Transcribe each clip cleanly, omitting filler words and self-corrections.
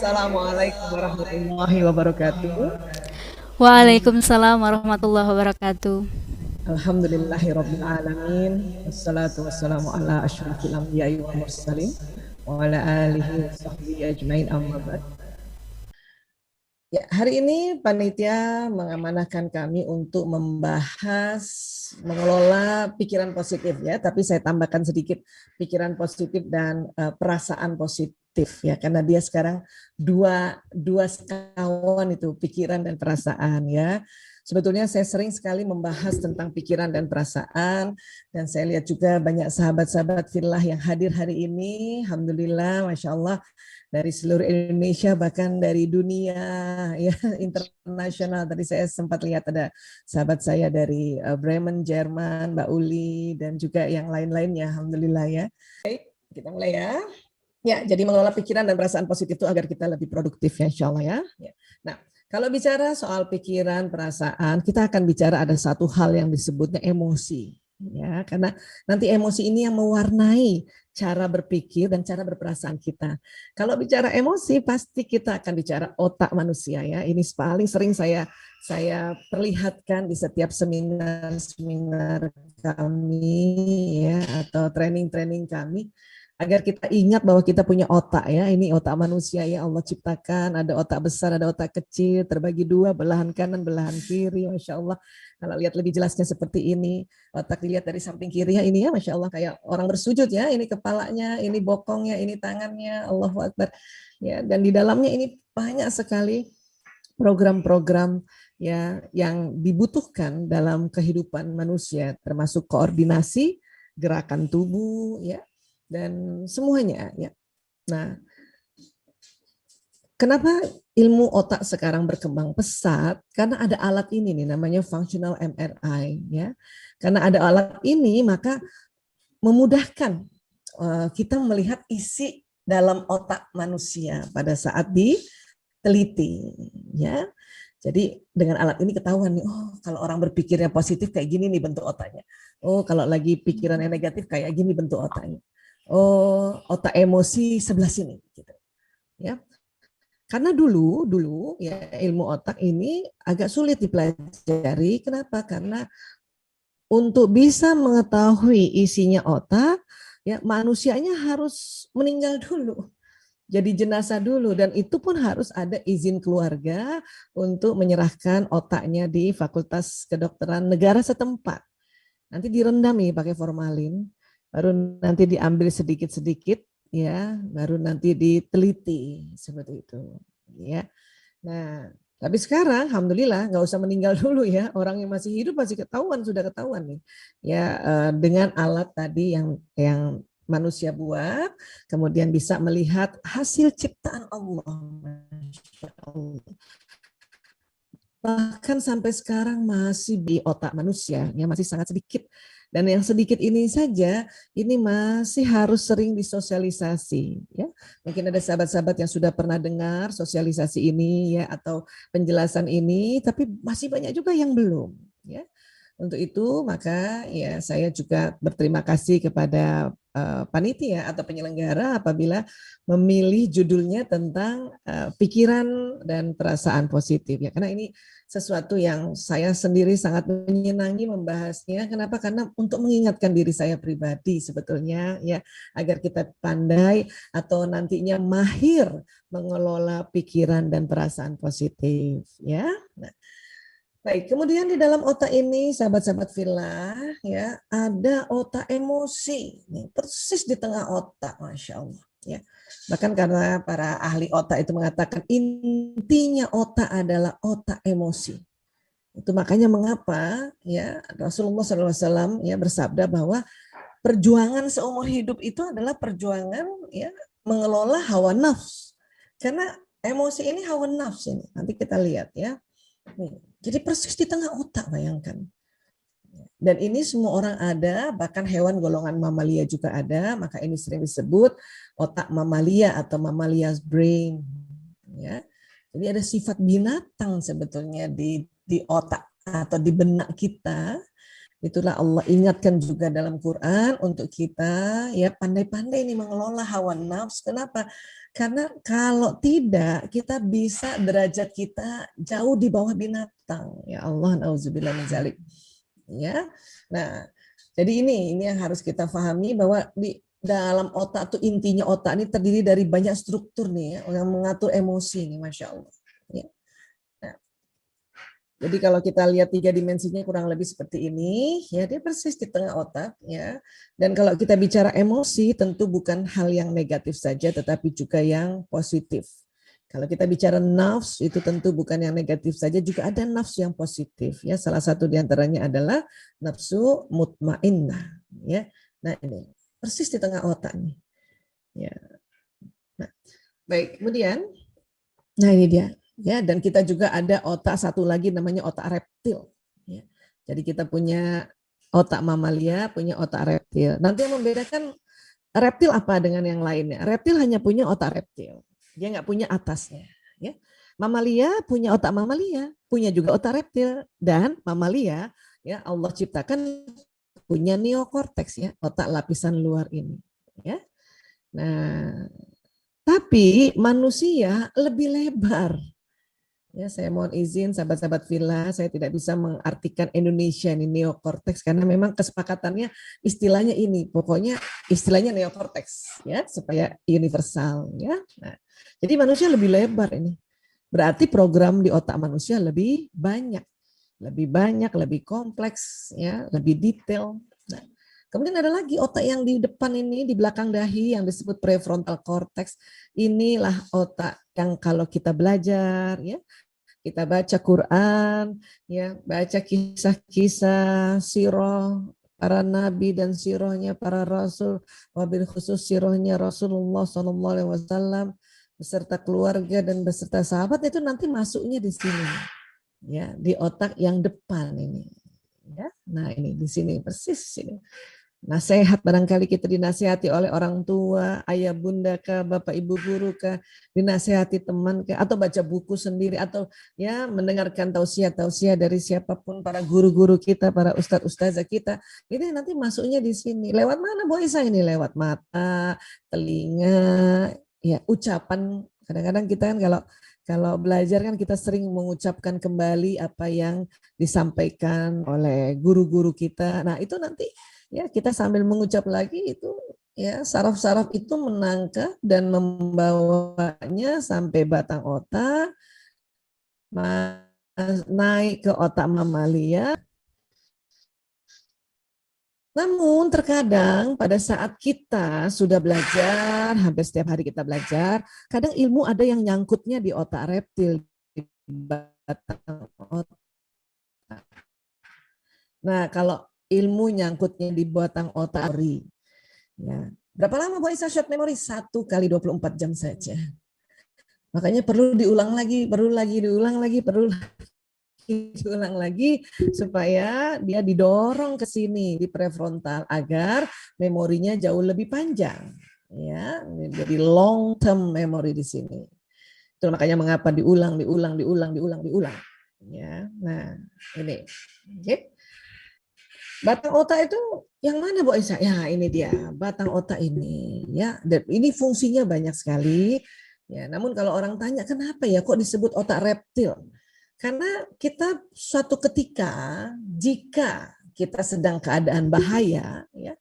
Assalamualaikum warahmatullahi wabarakatuh. Waalaikumsalam warahmatullahi wabarakatuh. Alhamdulillahirabbil alamin. Wassalatu wassalamu ala asyrafil anbiya'i wal mursalin wa ala alihi wa sahbihi ajmain amma ba'd. Ya, hari ini panitia mengamanahkan kami untuk membahas mengelola pikiran positif ya, tapi saya tambahkan sedikit pikiran positif dan perasaan positif ya, karena dia sekarang dua sekawan itu pikiran dan perasaan ya. Sebetulnya saya sering sekali membahas tentang pikiran dan perasaan, dan saya lihat juga banyak sahabat-sahabat fillah yang hadir hari ini. Alhamdulillah, Masya Allah, dari seluruh Indonesia bahkan dari dunia ya internasional. Tadi saya sempat lihat ada sahabat saya dari Bremen, Jerman, Mbak Uli dan juga yang lain-lainnya. Alhamdulillah ya. Baik, kita mulai ya. Ya, jadi mengelola pikiran dan perasaan positif itu agar kita lebih produktif ya, insya Allah ya. Nah, kalau bicara soal pikiran, perasaan, kita akan bicara ada satu hal yang disebutnya emosi. Ya, karena nanti emosi ini yang mewarnai cara berpikir dan cara berperasaan kita. Kalau bicara emosi, pasti kita akan bicara otak manusia ya. Ini paling sering saya perlihatkan di setiap seminar-seminar kami ya, atau training-training kami, agar kita ingat bahwa kita punya otak ya. Ini otak manusia ya, Allah ciptakan, ada otak besar, ada otak kecil, terbagi dua, belahan kanan, belahan kiri. Masya Allah, kalau lihat lebih jelasnya seperti ini, otak dilihat dari samping kiri ya, ini ya, Masya Allah, kayak orang bersujud ya, ini kepalanya, ini bokongnya, ini tangannya, Allahu Akbar ya. Dan di dalamnya ini banyak sekali program-program ya yang dibutuhkan dalam kehidupan manusia, termasuk koordinasi, gerakan tubuh ya, dan semuanya ya. Nah, kenapa ilmu otak sekarang berkembang pesat? Karena ada alat ini nih, namanya functional MRI ya. Karena ada alat ini, maka memudahkan kita melihat isi dalam otak manusia pada saat diteliti ya. Jadi dengan alat ini ketahuan nih, oh kalau orang berpikirnya positif kayak gini nih bentuk otaknya. Oh kalau lagi pikirannya negatif kayak gini bentuk otaknya. Oh otak emosi sebelah sini gitu ya. Karena dulu dulu ya ilmu otak ini agak sulit dipelajari. Kenapa? Karena untuk bisa mengetahui isinya otak, ya manusianya harus meninggal dulu, jadi jenazah dulu, dan itu pun harus ada izin keluarga untuk menyerahkan otaknya di Fakultas Kedokteran negara setempat. Nanti direndam nih pakai formalin, baru nanti diambil sedikit-sedikit, ya, baru nanti diteliti seperti itu, ya. Nah, tapi sekarang alhamdulillah nggak usah meninggal dulu ya. Orang yang masih hidup masih ketahuan, sudah ketahuan nih. Ya dengan alat tadi yang manusia buat, kemudian bisa melihat hasil ciptaan Allah. Masya Allah. Bahkan sampai sekarang masih di otak manusia, ya masih sangat sedikit. Dan yang sedikit ini saja, ini masih harus sering disosialisasi. Ya, mungkin ada sahabat-sahabat yang sudah pernah dengar sosialisasi ini, ya, atau penjelasan ini, tapi masih banyak juga yang belum. Ya, untuk itu maka ya saya juga berterima kasih kepada panitia atau penyelenggara apabila memilih judulnya tentang pikiran dan perasaan positif ya, karena ini sesuatu yang saya sendiri sangat menyenangi membahasnya. Kenapa? Karena untuk mengingatkan diri saya pribadi sebetulnya ya, agar kita pandai atau nantinya mahir mengelola pikiran dan perasaan positif ya. Nah, baik, kemudian di dalam otak ini, sahabat-sahabat villa, ya, ada otak emosi, nih, persis di tengah otak, masya Allah. Ya, bahkan karena para ahli otak itu mengatakan intinya otak adalah otak emosi. Itu makanya mengapa ya Rasulullah SAW ya bersabda bahwa perjuangan seumur hidup itu adalah perjuangan ya mengelola hawa nafsu. Karena emosi ini hawa nafsu ini. Nanti kita lihat ya. Nih, jadi persis di tengah otak, bayangkan. Dan ini semua orang ada, bahkan hewan golongan mamalia juga ada, maka ini sering disebut otak mamalia atau mammalia's brain. Ya. Jadi ada sifat binatang sebetulnya di otak atau di benak kita. Itulah Allah ingatkan juga dalam Quran untuk kita ya pandai-pandai nih mengelola hawa nafsu. Kenapa? Karena kalau tidak, kita bisa derajat kita jauh di bawah binatang. Ya Allah, nauzubillah min dzalik. Ya. Nah, jadi ini yang harus kita pahami bahwa di dalam otak tuh intinya otak ini terdiri dari banyak struktur nih ya, yang mengatur emosi nih, Masya Allah. Ya. Nah, jadi kalau kita lihat 3 dimensinya kurang lebih seperti ini, ya dia persis di tengah otak ya. Dan kalau kita bicara emosi tentu bukan hal yang negatif saja tetapi juga yang positif. Kalau kita bicara nafsu itu tentu bukan yang negatif saja, juga ada nafsu yang positif ya. Salah satu diantaranya adalah nafsu mutmainnah ya. Nah ini persis di tengah otak nih. Ya. Nah, baik kemudian, nah ini dia ya. Dan kita juga ada otak satu lagi namanya otak reptil. Ya. Jadi kita punya otak mamalia, punya otak reptil. Nanti yang membedakan reptil apa dengan yang lainnya? Reptil hanya punya otak reptil, dia nggak punya atasnya. Ya. Mamalia punya otak mamalia, punya juga otak reptil, dan mamalia ya Allah ciptakan punya neokortex ya, otak lapisan luar ini. Ya. Nah, tapi manusia lebih lebar. Ya, saya mohon izin sahabat-sahabat Villa, saya tidak bisa mengartikan Indonesia ini neokortex karena memang kesepakatannya istilahnya ini, pokoknya istilahnya neokortex ya supaya universal ya. Nah, jadi manusia lebih lebar ini. Berarti program di otak manusia lebih banyak, lebih kompleks ya, lebih detail. Nah, kemudian ada lagi otak yang di depan ini, di belakang dahi yang disebut prefrontal cortex. Inilah otak yang kalau kita belajar ya, kita baca Quran, ya, baca kisah-kisah sirah para nabi dan sirahnya para rasul, wabil khusus sirahnya Rasulullah SAW beserta keluarga dan beserta sahabat, itu nanti masuknya di sini, ya, di otak yang depan ini. Ya, nah ini di sini persis ini. Nasihat barangkali kita dinasihati oleh orang tua, ayah bunda kah, bapak ibu guru kah, dinasihati teman kah, atau baca buku sendiri, atau ya mendengarkan tausiah-tausiah dari siapapun, para guru-guru kita, para ustadz-ustazah kita. Ini nanti masuknya di sini. Lewat mana Bu Isa ini? Lewat mata, telinga, ya ucapan. Kadang-kadang kita kan kalau belajar kan kita sering mengucapkan kembali apa yang disampaikan oleh guru-guru kita. Nah, itu nanti ya kita sambil mengucap lagi itu ya saraf-saraf itu menangkap dan membawanya sampai batang otak, naik ke otak mamalia. Namun terkadang pada saat kita sudah belajar, hampir setiap hari kita belajar, kadang ilmu ada yang nyangkutnya di otak reptil, di batang otak. Nah, kalau ilmu nyangkutnya di batang otak, ya. Berapa lama Bu Aisyah short memory? 1 kali 24 jam saja. Makanya perlu diulang lagi, diulang lagi supaya dia didorong ke sini di prefrontal agar memorinya jauh lebih panjang. Ya, jadi long term memory di sini. Itu makanya mengapa diulang. Ya, nah ini. Okay. Batang otak itu yang mana Bu Aisyah? Ya ini dia batang otak ini ya. Dan ini fungsinya banyak sekali. Ya, namun kalau orang tanya kenapa ya kok disebut otak reptil? Karena kita suatu ketika jika kita sedang keadaan bahaya, ya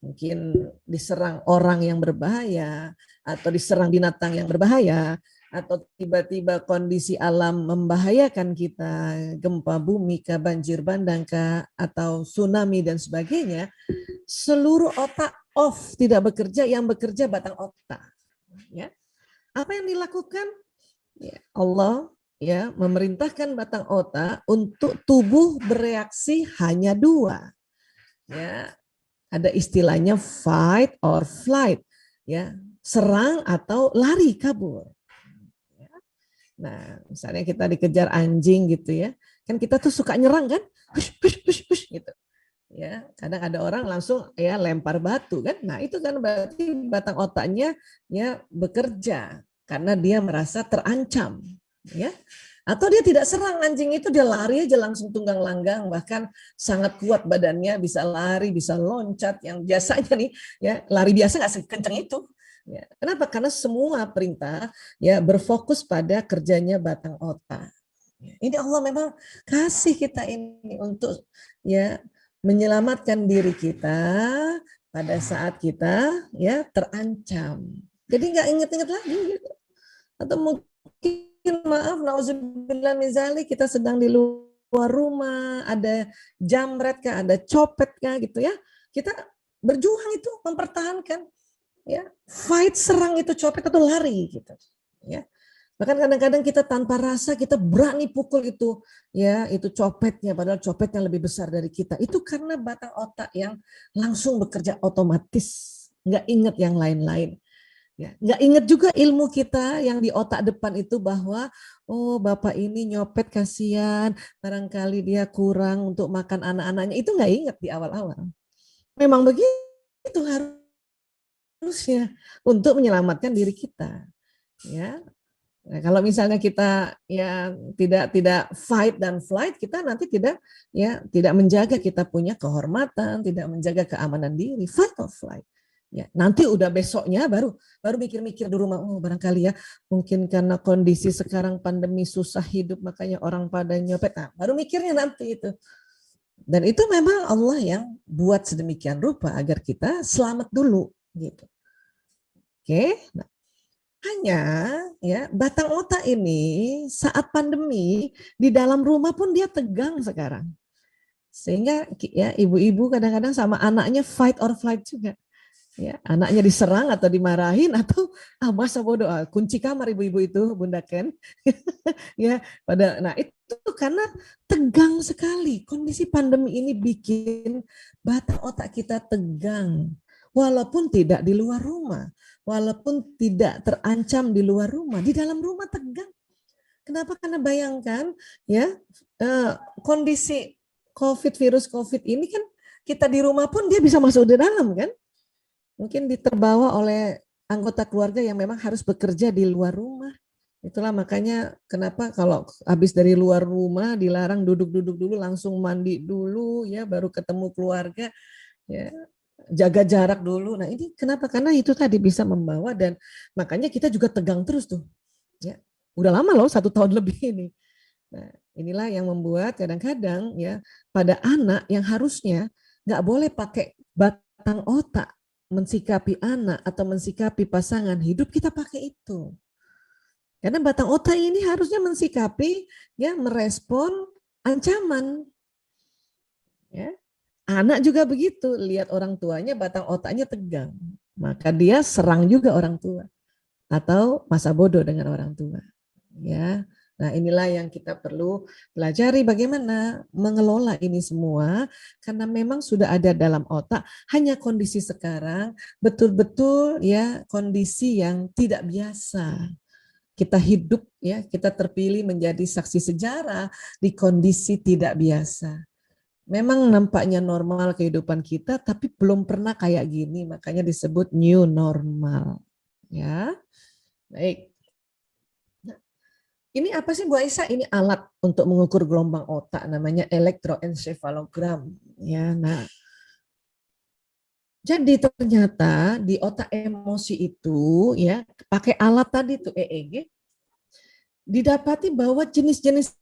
mungkin diserang orang yang berbahaya atau diserang binatang yang berbahaya, atau tiba-tiba kondisi alam membahayakan kita, gempa bumi kah, banjir bandang kah, atau tsunami dan sebagainya, seluruh otak off, tidak bekerja, yang bekerja batang otak. Ya. Apa yang dilakukan? Ya, Allah ya memerintahkan batang otak untuk tubuh bereaksi hanya 2. Ya, ada istilahnya fight or flight, ya, serang atau lari kabur. Nah, misalnya kita dikejar anjing gitu ya, kan kita tuh suka nyerang kan, push gitu. Ya, kadang ada orang langsung ya lempar batu kan. Nah, itu kan berarti batang otaknya ya bekerja karena dia merasa terancam, ya. Atau dia tidak serang anjing itu, dia lari aja langsung tunggang langgang, bahkan sangat kuat badannya, bisa lari, bisa loncat, yang biasanya nih ya lari biasa nggak sekencang itu. Ya, kenapa? Karena semua perintah ya berfokus pada kerjanya batang otak. Ini Allah memang kasih kita ini untuk ya menyelamatkan diri kita pada saat kita ya terancam. Jadi nggak inget-inget lagi gitu. Atau mungkin maaf, nauzubillah min zalik, kita sedang di luar rumah, ada jamret kah, ada copet kah gitu ya. Kita berjuang itu mempertahankan ya, fight, serang itu copet atau lari gitu ya. Bahkan kadang-kadang kita tanpa rasa kita berani pukul itu ya, itu copetnya, padahal copetnya lebih besar dari kita. Itu karena batang otak yang langsung bekerja otomatis, nggak ingat yang lain-lain. Ya, nggak ingat juga ilmu kita yang di otak depan itu bahwa oh bapak ini nyopet kasihan, barangkali dia kurang untuk makan anak-anaknya. Itu nggak ingat di awal-awal. Memang begitu harusnya untuk menyelamatkan diri kita. Ya, nah, kalau misalnya kita ya tidak fight dan flight, kita nanti tidak menjaga kita punya kehormatan, tidak menjaga keamanan diri, fight or flight. Ya, nanti udah besoknya baru mikir-mikir di rumah, oh barangkali ya mungkin karena kondisi sekarang pandemi susah hidup makanya orang pada nyopet. Nah, baru mikirnya nanti itu. Dan itu memang Allah yang buat sedemikian rupa agar kita selamat dulu gitu. Oke. Nah, hanya ya batang otak ini saat pandemi di dalam rumah pun dia tegang sekarang. Sehingga ya ibu-ibu kadang-kadang sama anaknya fight or flight juga. Ya, anaknya diserang atau dimarahin atau masa bodoh, kunci kamar ibu-ibu itu Bunda Ken. Ya, nah itu karena tegang sekali. Kondisi pandemi ini bikin batang otak kita tegang. Walaupun tidak di luar rumah, walaupun tidak terancam di luar rumah, di dalam rumah tegang. Kenapa? Karena bayangkan ya kondisi virus COVID ini kan kita di rumah pun dia bisa masuk di dalam kan? Mungkin diterbawa oleh anggota keluarga yang memang harus bekerja di luar rumah. Itulah makanya kenapa kalau habis dari luar rumah dilarang duduk-duduk dulu, langsung mandi dulu ya baru ketemu keluarga ya, jaga jarak dulu. Nah ini kenapa? Karena itu tadi bisa membawa, dan makanya kita juga tegang terus tuh ya. Udah lama loh, 1 tahun lebih ini. Nah inilah yang membuat kadang-kadang ya pada anak yang harusnya nggak boleh pakai batang otak mensikapi anak atau mensikapi pasangan hidup, kita pakai itu. Karena batang otak ini harusnya mensikapi ya merespon ancaman. Ya. Anak juga begitu, lihat orang tuanya batang otaknya tegang, maka dia serang juga orang tua atau masa bodoh dengan orang tua. Ya. Nah, inilah yang kita perlu pelajari bagaimana mengelola ini semua, karena memang sudah ada dalam otak, hanya kondisi sekarang betul-betul ya kondisi yang tidak biasa. Kita hidup ya, kita terpilih menjadi saksi sejarah di kondisi tidak biasa. Memang nampaknya normal kehidupan kita, tapi belum pernah kayak gini, makanya disebut new normal. Ya. Baik. Ini apa sih Bu Aisyah? Ini alat untuk mengukur gelombang otak, namanya elektroencephalogram. Ya, nah, jadi ternyata di otak emosi itu ya pakai alat tadi tuh EEG, didapati bahwa jenis-jenis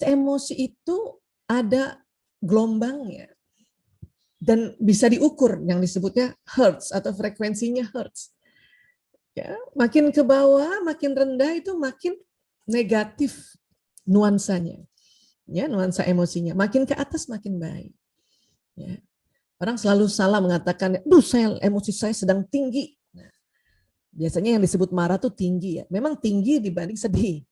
emosi itu ada gelombangnya dan bisa diukur yang disebutnya hertz atau frekuensinya hertz. Ya, makin ke bawah, makin rendah itu makin negatif nuansanya, ya nuansa emosinya. Makin ke atas makin baik. Ya. Orang selalu salah mengatakan, emosi saya sedang tinggi. Nah, biasanya yang disebut marah tuh tinggi ya. Memang tinggi dibanding sedih.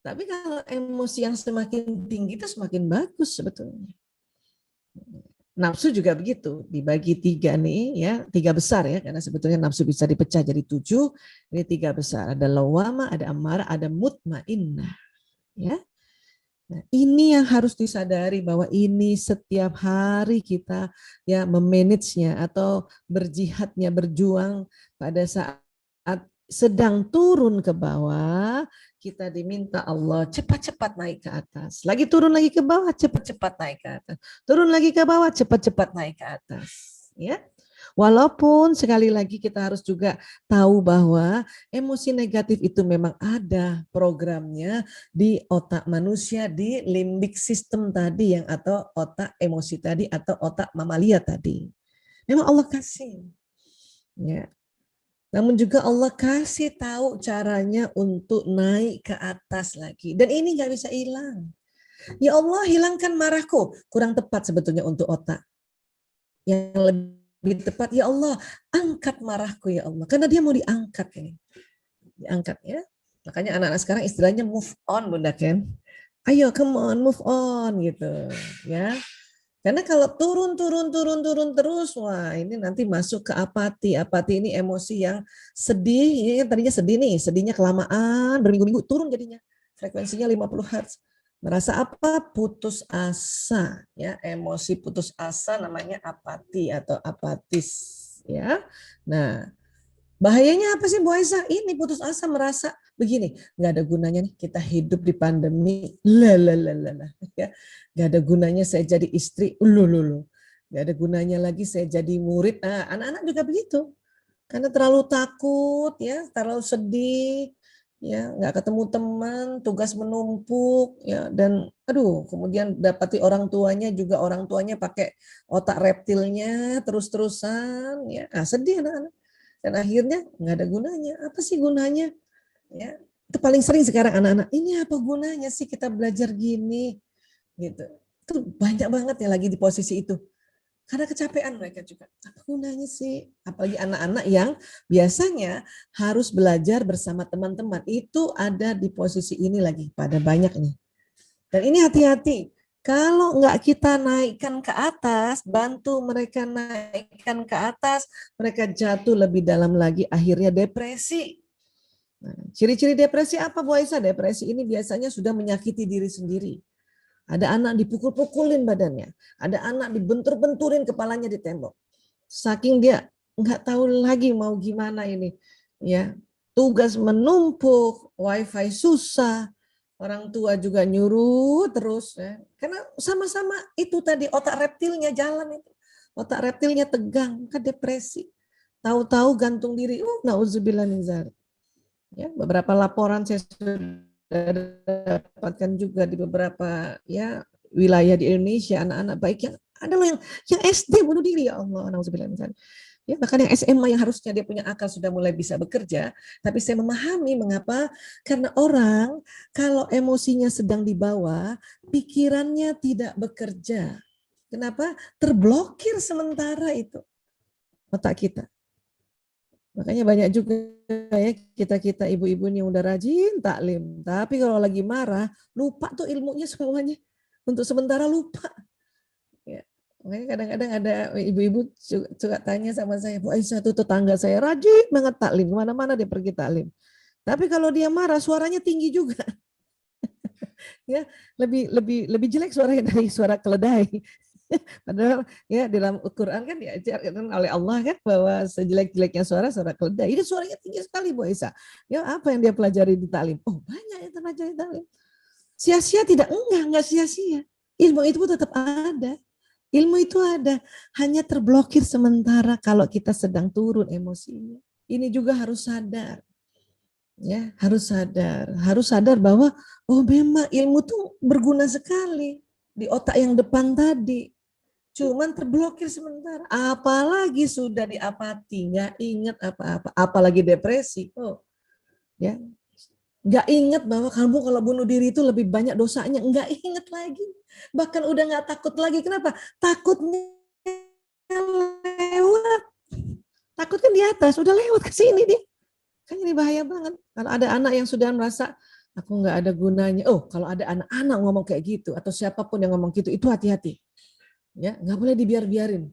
Tapi kalau emosi yang semakin tinggi itu semakin bagus sebetulnya. Nafsu juga begitu, dibagi 3 nih ya, 3 besar ya, karena sebetulnya nafsu bisa dipecah jadi 7, ini 3 besar, ada lawama, ada amarah, ada mutmainnah ya. Nah, ini yang harus disadari bahwa ini setiap hari kita ya memanagenya atau berjihadnya, berjuang pada saat sedang turun ke bawah, kita diminta Allah cepat-cepat naik ke atas. Lagi turun lagi ke bawah, cepat-cepat naik ke atas. Turun lagi ke bawah, cepat-cepat naik ke atas. Ya. Walaupun sekali lagi kita harus juga tahu bahwa emosi negatif itu memang ada programnya di otak manusia, di limbic system tadi yang atau otak emosi tadi atau otak mamalia tadi. Memang Allah kasih. Ya. Namun juga Allah kasih tahu caranya untuk naik ke atas lagi. Dan ini nggak bisa hilang. Ya Allah, hilangkan marahku. Kurang tepat sebetulnya untuk otak. Yang lebih tepat, ya Allah, angkat marahku ya Allah. Karena dia mau diangkat ini. Diangkat ya. Makanya anak-anak sekarang istilahnya move on, Bunda Ken. Ayo, come on, move on gitu. Ya. Karena kalau turun terus, wah ini nanti masuk ke apati. Apati ini emosi yang sedih, ini tadinya sedih nih, sedihnya kelamaan, berminggu-minggu turun jadinya. Frekuensinya 50 Hz. Merasa apa? Putus asa, ya. Emosi putus asa namanya apati atau apatis, ya. Nah, bahayanya apa sih Bu Aisyah? Ini putus asa merasa begini, nggak ada gunanya nih kita hidup di pandemi, ya, nggak ada gunanya saya jadi istri, nggak ada gunanya lagi saya jadi murid. Nah, anak-anak juga begitu, karena terlalu takut, ya, terlalu sedih, ya, nggak ketemu teman, tugas menumpuk, ya, dan aduh, kemudian dapati orang tuanya juga orang tuanya pakai otak reptilnya terus-terusan, ya, sedih anak-anak. Dan akhirnya nggak ada gunanya. Apa sih gunanya? Ya, itu paling sering sekarang anak-anak. Ini apa gunanya sih kita belajar gini? Gitu. Itu banyak banget ya lagi di posisi itu. Karena kecapean mereka juga. Apa gunanya sih? Apalagi anak-anak yang biasanya harus belajar bersama teman-teman. Itu ada di posisi ini lagi. Pada banyak nih. Dan ini hati-hati. Kalau nggak kita naikkan ke atas, bantu mereka naikkan ke atas, mereka jatuh lebih dalam lagi, akhirnya depresi. Nah, ciri-ciri depresi apa Bu Aisyah? Depresi ini biasanya sudah menyakiti diri sendiri. Ada anak dipukul-pukulin badannya, ada anak dibentur-benturin kepalanya di tembok. Saking dia nggak tahu lagi mau gimana ini, ya, tugas menumpuk, wifi susah, orang tua juga nyuruh terus, ya. Karena sama-sama itu tadi otak reptilnya jalan itu, otak reptilnya tegang, ke depresi. Tahu-tahu gantung diri, nauzubillah min dzalik. Ya, beberapa laporan saya sudah dapatkan juga di beberapa, ya, wilayah di Indonesia, anak-anak baik yang ada loh yang SD bunuh diri, ya Allah, nauzubillah min dzalik. Ya, bahkan yang SMA yang harusnya dia punya akal sudah mulai bisa bekerja, tapi saya memahami mengapa, karena orang kalau emosinya sedang dibawa, pikirannya tidak bekerja. Kenapa? Terblokir sementara itu otak kita. Makanya banyak juga ya kita-kita ibu-ibu ini udah rajin taklim, tapi kalau lagi marah, lupa tuh ilmunya semuanya. Untuk sementara lupa. Ya. Makanya kadang-kadang ada ibu-ibu juga tanya sama saya, Bu Aisyah tuh tetangga saya rajin banget taklim, kemana-mana dia pergi taklim. Tapi kalau dia marah suaranya tinggi juga. Ya, lebih jelek suaranya dari suara keledai. Padahal ya dalam Al-Quran kan diajarkan oleh Allah kan bahwa sejelek-jeleknya suara keledai. Ini suaranya tinggi sekali Bu Aisyah. Ya apa yang dia pelajari di taklim? Oh banyak yang pelajari di taklim. Sia-sia tidak? Enggak sia-sia. Ilmu itu tetap ada. Ilmu itu ada, hanya terblokir sementara kalau kita sedang turun emosinya. Ini juga harus sadar. Ya, harus sadar bahwa oh memang ilmu tuh berguna sekali di otak yang depan tadi. Cuman terblokir sementara. Apalagi sudah di apati, nggak ingat apa-apa, apalagi depresi. Oh, ya, nggak ingat bahwa kamu kalau bunuh diri itu lebih banyak dosanya, nggak ingat lagi. Bahkan udah nggak takut lagi. Kenapa? Takutnya lewat. Takut kan di atas, udah lewat ke sini dia. Kan ini bahaya banget. Kalau ada anak yang sudah merasa aku nggak ada gunanya. Oh, kalau ada anak-anak ngomong kayak gitu atau siapapun yang ngomong gitu, itu hati-hati. Ya, nggak boleh dibiarin.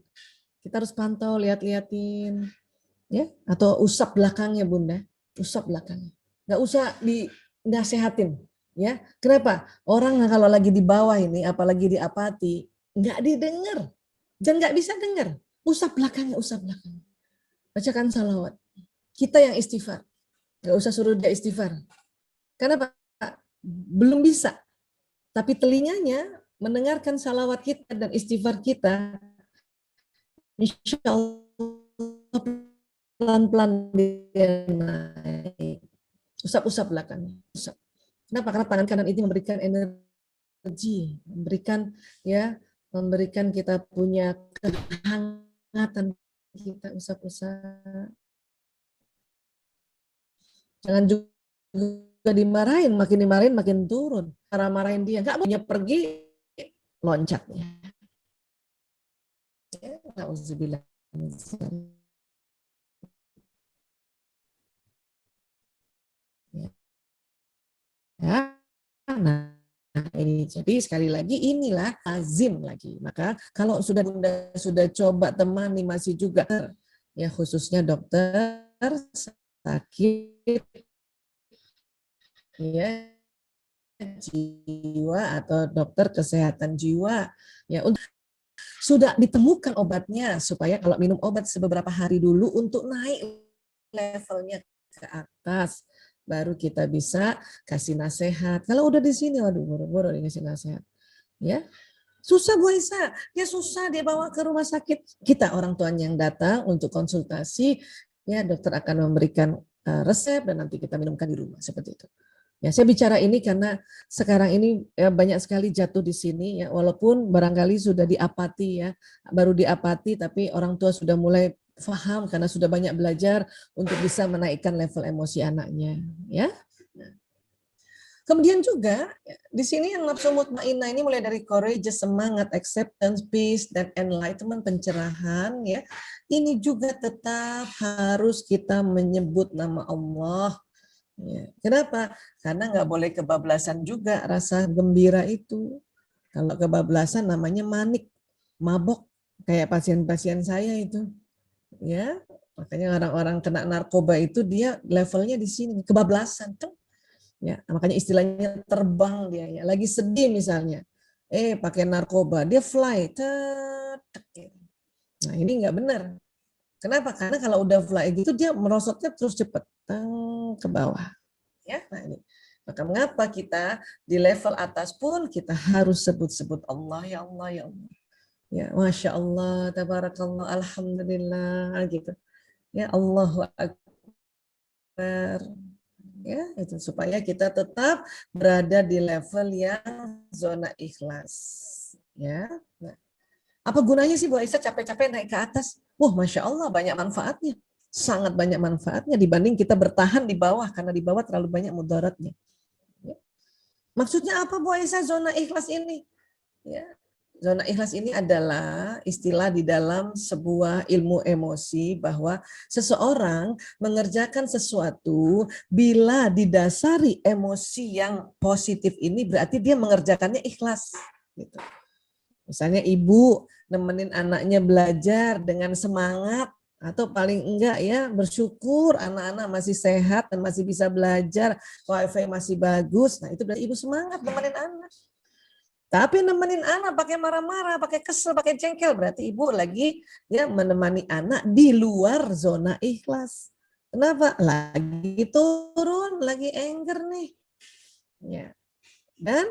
Kita harus pantau, lihat-liatin, ya, atau usap belakangnya Bunda, usap belakangnya. Nggak usah dinasehatin, ya. Kenapa? Orang kalau lagi di bawah ini, apalagi di apati, nggak didengar, dan nggak bisa dengar. Usap belakangnya, usap belakangnya. Bacakan salawat. Kita yang istighfar, nggak usah suruh dia istighfar. Kenapa? Belum bisa. Tapi telinganya mendengarkan salawat kita dan istighfar kita, insya Allah pelan-pelan dia naik. Usap-usap belakangnya. Usap. Kenapa? Karena tangan kanan itu memberikan energi, memberikan kita punya kehangatan. Kita usap-usap. Jangan juga dimarahin, makin dimarahin makin turun. Marah-marahin dia, nggak punya pergi, loncatnya. Ya, Nauzubillah. Ya, nah ini jadi sekali lagi inilah azim lagi. Maka kalau Bunda sudah coba temani masih juga ya khususnya dokter sakit ya jiwa atau dokter kesehatan jiwa ya untuk sudah ditemukan obatnya supaya kalau minum obat beberapa hari dulu untuk naik levelnya ke atas baru kita bisa kasih nasihat. Kalau udah di sini waduh boro-boro dikasih nasihat. Ya. Susah Bu Aisyah, ya susah dia bawa ke rumah sakit. Kita orang tuanya yang datang untuk konsultasi, ya dokter akan memberikan resep dan nanti kita minumkan di rumah seperti itu. Ya, saya bicara ini karena sekarang ini ya, banyak sekali jatuh di sini ya walaupun barangkali sudah diapati ya, baru diapati tapi orang tua sudah mulai paham karena sudah banyak belajar untuk bisa menaikkan level emosi anaknya, ya. Kemudian juga di sini yang nafsu mutmainnah ini mulai dari courage, semangat, acceptance, peace, dan enlightenment, pencerahan ya. Ini juga tetap harus kita menyebut nama Allah. Ya. Kenapa? Karena nggak boleh kebablasan juga rasa gembira itu. Kalau kebablasan namanya manik, mabok kayak pasien-pasien saya itu. Ya, makanya orang-orang kena narkoba itu dia levelnya di sini kebablasan tuh. Ya, makanya istilahnya terbang dia ya. Lagi sedih misalnya. Pakai narkoba, dia fly. Nah, ini nggak benar. Kenapa? Karena kalau udah fly gitu dia merosotnya terus cepat ke bawah. Ya, nah ini. Maka mengapa kita di level atas pun kita harus sebut-sebut Allah, ya Allah, ya Allah. Ya, Masya Allah, Tabarakallah, Alhamdulillah, gitu. Ya, Allahu Akbar. Ya, itu supaya kita tetap berada di level yang zona ikhlas. Ya. Nah, apa gunanya sih Bu Aisyah capek-capek naik ke atas? Wah, Masya Allah banyak manfaatnya. Sangat banyak manfaatnya dibanding kita bertahan di bawah karena di bawah terlalu banyak mudaratnya. Ya. Maksudnya apa Bu Aisyah zona ikhlas ini? Ya. Zona ikhlas ini adalah istilah di dalam sebuah ilmu emosi bahwa seseorang mengerjakan sesuatu bila didasari emosi yang positif ini berarti dia mengerjakannya ikhlas. Gitu. Misalnya ibu nemenin anaknya belajar dengan semangat atau paling enggak ya bersyukur anak-anak masih sehat dan masih bisa belajar, wifi masih bagus. Nah itu berarti ibu semangat nemenin anak. Tapi nemenin anak pakai marah-marah, pakai kesel, pakai jengkel, berarti ibu lagi ya menemani anak di luar zona ikhlas. Kenapa? Lagi turun, lagi anger nih. Ya. Dan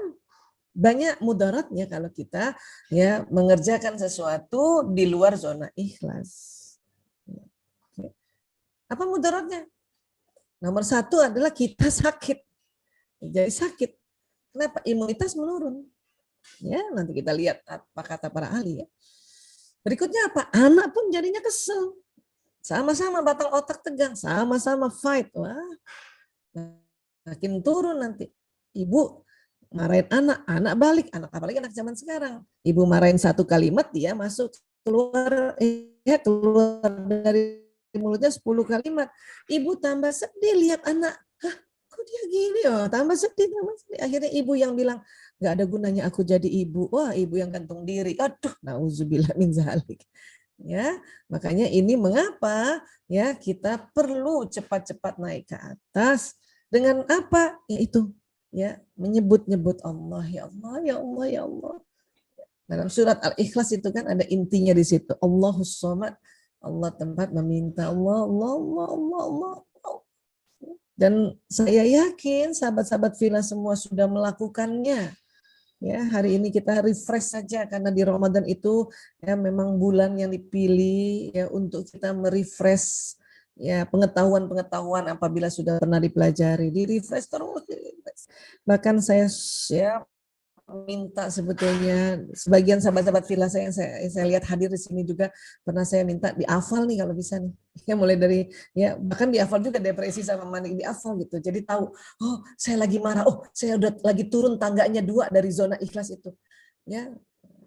banyak mudaratnya kalau kita ya mengerjakan sesuatu di luar zona ikhlas. Apa mudaratnya? Nomor satu adalah kita sakit. Jadi sakit. Kenapa? Imunitas menurun. Ya, nanti kita lihat apa kata para ahli ya. Berikutnya apa? Anak pun jadinya kesel. Sama-sama batang otak tegang, sama-sama fight. Wah, makin turun nanti. Ibu marahin anak, anak balik, anak apalagi anak zaman sekarang. Ibu marahin satu kalimat, dia masuk keluar dari mulutnya 10 kalimat. Ibu tambah sedih lihat anak. Hah, kok dia gini? Oh, tambah sedih. Akhirnya ibu yang bilang, nggak ada gunanya aku jadi ibu. Wah, ibu yang gantung diri. Aduh, nauzubillah min zalik. Ya, makanya ini mengapa ya kita perlu cepat-cepat naik ke atas dengan apa? Yaitu ya menyebut-nyebut Allah, ya Allah, ya Allah, ya Allah. Dalam surat Al-Ikhlas itu kan ada intinya di situ. Allahus Somad. Allah tempat meminta Allah, Allah, Allah, Allah, Allah. Dan saya yakin sahabat-sahabat Villa semua sudah melakukannya. Ya, hari ini kita refresh saja karena di Ramadan itu ya memang bulan yang dipilih ya untuk kita merefresh ya pengetahuan-pengetahuan apabila sudah pernah dipelajari, di refresh terus. Bahkan saya ya minta sebetulnya sebagian sahabat-sahabat villa saya yang saya lihat hadir di sini juga pernah saya minta dihafal nih kalau bisa nih. Ya mulai dari ya bahkan dihafal juga depresi sama manik dihafal gitu. Jadi tahu, oh saya lagi marah, oh saya udah lagi turun tangganya 2 dari zona ikhlas itu. Ya.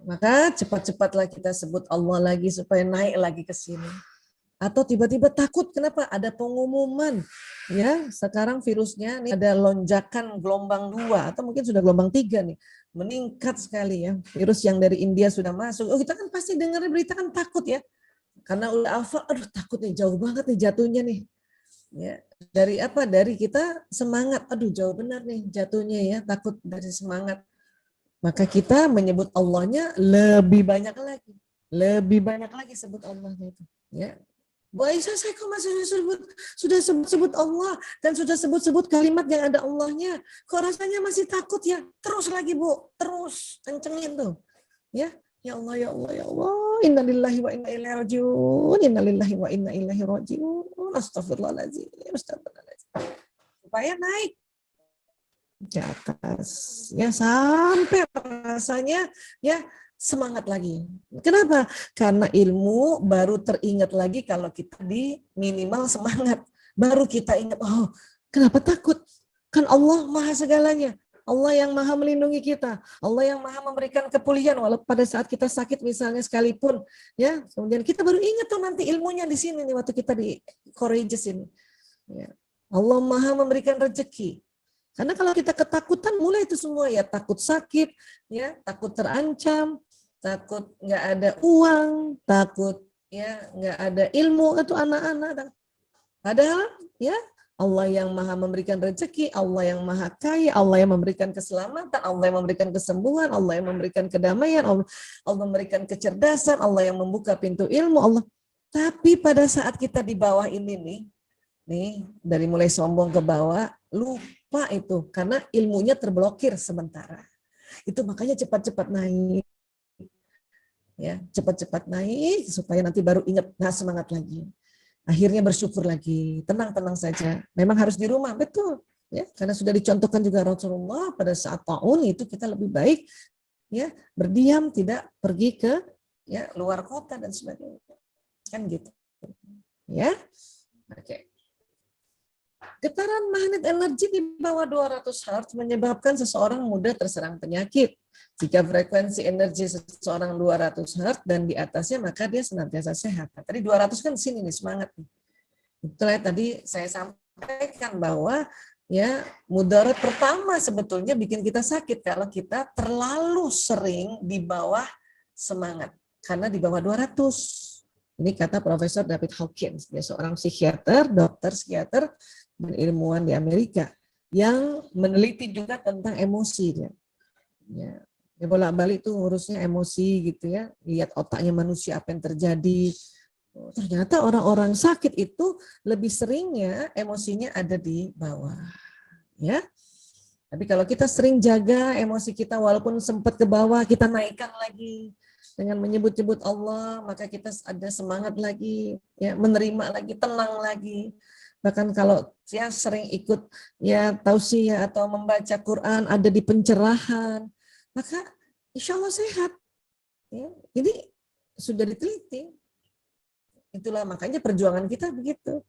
Maka cepat-cepatlah kita sebut Allah lagi supaya naik lagi ke sini. Atau tiba-tiba takut, kenapa? Ada pengumuman. Ya, sekarang virusnya nih ada lonjakan gelombang 2 atau mungkin sudah gelombang 3 nih. Meningkat sekali ya. Virus yang dari India sudah masuk. Oh, kita kan pasti dengar berita kan takut ya. Karena udah hafal, aduh takut nih, jauh banget nih jatuhnya nih. Ya, dari apa? Dari kita semangat. Aduh, jauh benar nih jatuhnya ya, takut dari semangat. Maka kita menyebut Allahnya lebih banyak lagi. Lebih banyak lagi sebut Allahnya itu. Ya, Bu Aisyah, saya kok masih sudah sebut-sebut Allah dan sudah sebut-sebut kalimat yang ada Allahnya. Kok rasanya masih takut ya? Terus lagi Bu, terus kencengin tuh. Ya, ya Allah, ya Allah, ya Allah. Innalillahi wa inna ilaihi rajiun. Innalillahi wa inna ilaihi rajiun. Astagfirullahaladzim. Astagfirullahaladzim. Supaya naik ke atas. Ya sampai rasanya ya semangat lagi. Kenapa? Karena ilmu baru teringat lagi kalau kita di minimal semangat. Baru kita ingat, oh kenapa takut? Kan Allah maha segalanya. Allah yang maha melindungi kita. Allah yang maha memberikan kepulihan walau pada saat kita sakit misalnya sekalipun. Ya, kemudian kita baru ingat tuh nanti ilmunya di sini nih waktu kita di courageous ini. Ya. Allah maha memberikan rezeki. Karena kalau kita ketakutan mulai itu semua ya takut sakit, ya takut terancam, takut nggak ada uang, takut ya nggak ada ilmu itu anak-anak. Padahal ya Allah yang maha memberikan rezeki, Allah yang maha kaya, Allah yang memberikan keselamatan, Allah yang memberikan kesembuhan, Allah yang memberikan kedamaian, Allah memberikan kecerdasan, Allah yang membuka pintu ilmu, Allah. Tapi pada saat kita di bawah ini nih dari mulai sombong ke bawah, lupa itu karena ilmunya terblokir sementara. Itu makanya cepat-cepat naik. Ya, cepat-cepat naik supaya nanti baru ingat, nah semangat lagi. Akhirnya bersyukur lagi, tenang-tenang saja. Memang harus di rumah, betul. Ya, karena sudah dicontohkan juga Rasulullah pada saat taun itu kita lebih baik ya berdiam, tidak pergi ke ya luar kota dan sebagainya. Kan gitu. Ya. Oke. Getaran magnet energi di bawah 200 Hz menyebabkan seseorang mudah terserang penyakit. Jika frekuensi energi seseorang 200 Hz dan di atasnya, maka dia senantiasa sehat. Nah, tadi 200 kan di sini nih, semangat. Itulah tadi saya sampaikan bahwa ya mudarat pertama sebetulnya bikin kita sakit kalau kita terlalu sering di bawah semangat. Karena di bawah 200. Ini kata Profesor David Hawkins, dia seorang psikiater, dokter psikiater, dan ilmuwan di Amerika yang meneliti juga tentang emosi dia. Ya, dia bolak-balik tuh ngurusnya emosi gitu ya, lihat otaknya manusia apa yang terjadi. Ternyata orang-orang sakit itu lebih seringnya emosinya ada di bawah. Ya. Tapi kalau kita sering jaga emosi kita walaupun sempat ke bawah, kita naikkan lagi dengan menyebut-nyebut Allah, maka kita ada semangat lagi, ya menerima lagi, tenang lagi. Bahkan kalau ya sering ikut ya tausiah atau membaca Quran ada di pencerahan, maka insya Allah sehat. Ya, ini sudah diteliti. Itulah makanya perjuangan kita begitu.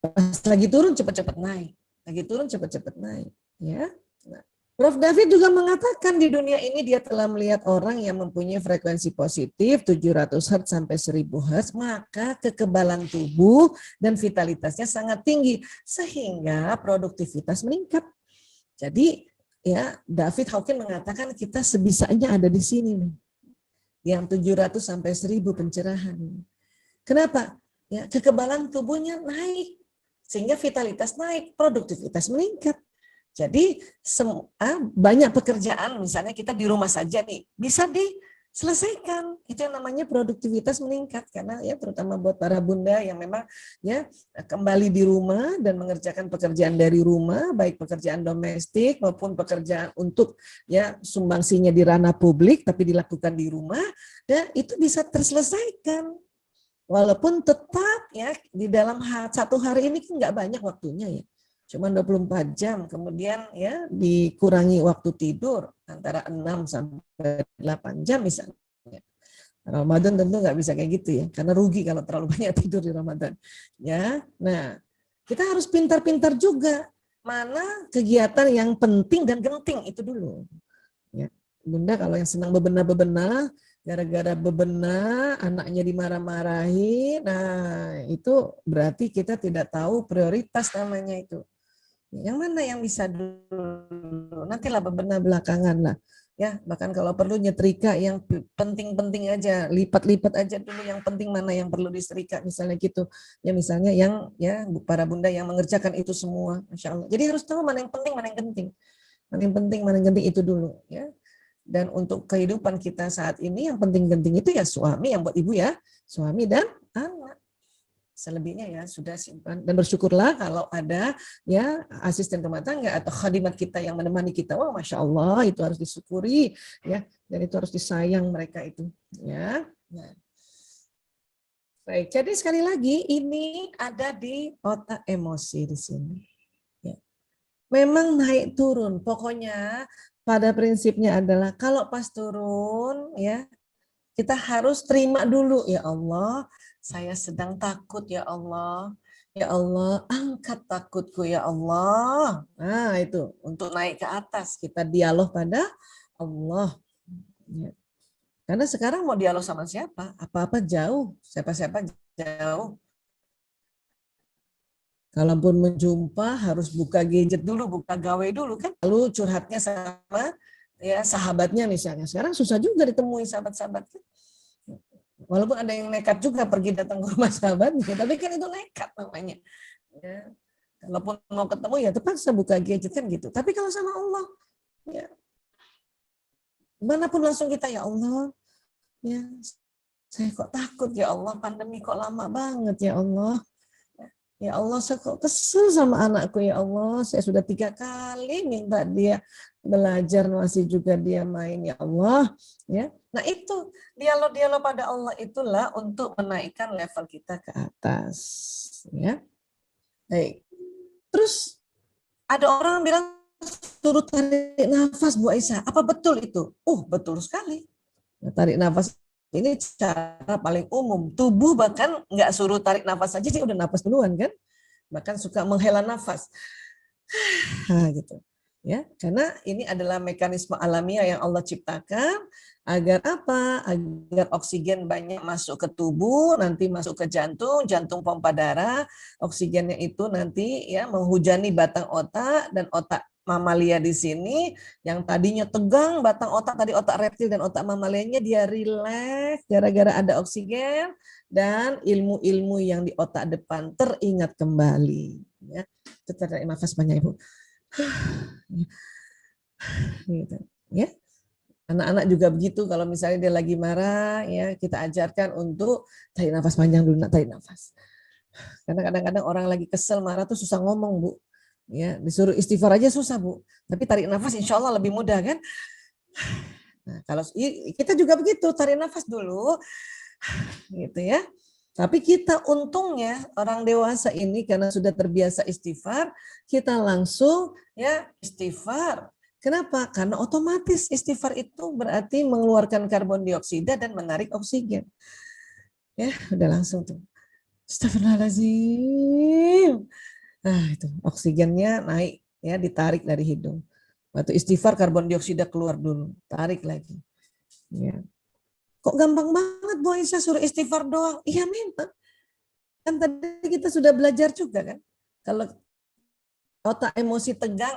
Pas lagi turun cepat-cepat naik, lagi turun cepat-cepat naik. Ya. Nah, Prof. David juga mengatakan di dunia ini dia telah melihat orang yang mempunyai frekuensi positif 700 Hz sampai 1000 Hz, maka kekebalan tubuh dan vitalitasnya sangat tinggi sehingga produktivitas meningkat. Jadi ya David Hawkins mengatakan kita sebisanya ada di sini nih. Yang 700 sampai 1000 pencerahan. Kenapa? Ya, kekebalan tubuhnya naik sehingga vitalitas naik, produktivitas meningkat. Jadi banyak pekerjaan misalnya kita di rumah saja nih bisa selesaikan. Itu yang namanya produktivitas meningkat, karena ya terutama buat para bunda yang memang ya kembali di rumah dan mengerjakan pekerjaan dari rumah, baik pekerjaan domestik maupun pekerjaan untuk ya sumbangsinya di ranah publik tapi dilakukan di rumah, dan itu bisa terselesaikan. Walaupun tetap ya di dalam satu hari ini kan nggak banyak waktunya ya. Cuma 24 jam, kemudian ya dikurangi waktu tidur antara 6 sampai 8 jam misalnya. Ramadan tentu nggak bisa kayak gitu ya, karena rugi kalau terlalu banyak tidur di Ramadan. Ya, nah kita harus pintar-pintar juga mana kegiatan yang penting dan genting itu dulu. Ya, Bunda kalau yang senang bebenah-bebenah, gara-gara bebenah anaknya dimarah-marahi, nah itu berarti kita tidak tahu prioritas namanya itu. Yang mana yang bisa dulu, nantilah bebenah belakangan lah. Ya, bahkan kalau perlu nyetrika yang penting-penting aja, lipat-lipat aja dulu yang penting mana yang perlu disetrika misalnya gitu. Ya misalnya yang ya para bunda yang mengerjakan itu semua, Masya Allah. Jadi harus tahu mana yang penting, mana yang genting. Mana yang penting, mana yang genting itu dulu ya. Dan untuk kehidupan kita saat ini yang penting genting itu ya suami, yang buat ibu ya, suami dan anak. Selebihnya ya sudah simpan, dan bersyukurlah kalau ada ya asisten rumah tangga atau khadimat kita yang menemani kita. Wah, Masya Allah, itu harus disyukuri ya, dan itu harus disayang mereka itu ya. Nah. Baik, jadi sekali lagi ini ada di otak emosi di sini. Ya. Memang naik turun, pokoknya pada prinsipnya adalah kalau pas turun ya kita harus terima dulu, ya Allah, saya sedang takut ya Allah. Ya Allah, angkat takutku ya Allah. Nah itu, untuk naik ke atas kita dialog pada Allah. Ya. Karena sekarang mau dialog sama siapa? Apa-apa jauh, siapa-siapa jauh. Kalaupun menjumpa harus buka gadget dulu, buka gawe dulu kan. Lalu curhatnya sama ya sahabatnya misalnya. Sekarang susah juga ditemui sahabat-sahabat kan. Walaupun ada yang nekat juga pergi datang ke rumah sahabatnya, tapi kan itu nekat namanya. Ya. Kalaupun mau ketemu ya terpaksa buka gadget kan gitu. Tapi kalau sama Allah, ya manapun langsung kita ya Allah, ya saya kok takut ya Allah, pandemi kok lama banget ya Allah. Ya Allah, saya kok kesel sama anakku ya Allah. Saya sudah 3 kali minta dia belajar masih juga dia main ya Allah. Ya, nah itu dialog-dialog pada Allah itulah untuk menaikkan level kita ke atas. Ya, baik. Terus ada orang bilang suruh tarik nafas Bu Aisyah. Apa betul itu? Betul sekali. Tarik nafas ini cara paling umum. Tubuh bahkan nggak suruh tarik nafas saja, dia udah nafas duluan kan. Bahkan suka menghela nafas. Gitu. Ya, karena ini adalah mekanisme alamiah yang Allah ciptakan agar apa? Agar oksigen banyak masuk ke tubuh, nanti masuk ke jantung, jantung pompa darah, oksigennya itu nanti ya menghujani batang otak, dan otak mamalia di sini yang tadinya tegang batang otak, tadi otak reptil dan otak mamalianya dia rileks gara-gara ada oksigen, dan ilmu-ilmu yang di otak depan teringat kembali ya. Itu tarik nafas banyak Ibu. Gitu ya. Anak-anak juga begitu, kalau misalnya dia lagi marah ya kita ajarkan untuk tarik nafas panjang dulu, tarik nafas. Karena kadang-kadang orang lagi kesel marah tuh susah ngomong Bu. Ya, disuruh istighfar aja susah Bu. Tapi tarik nafas insya Allah lebih mudah kan. Nah, kalau kita juga begitu, tarik nafas dulu, gitu ya. Tapi kita untungnya orang dewasa ini karena sudah terbiasa istighfar, kita langsung ya istighfar. Kenapa? Karena otomatis istighfar itu berarti mengeluarkan karbon dioksida dan menarik oksigen. Ya, udah langsung tuh. Astagfirullahaladzim. Nah, itu oksigennya naik ya, ditarik dari hidung. Waktu istighfar karbon dioksida keluar dulu, tarik lagi. Ya. Kok gampang banget Bu Aisyah suruh istighfar doang? Iya memang. Kan tadi kita sudah belajar juga kan. Kalau otak emosi tegang,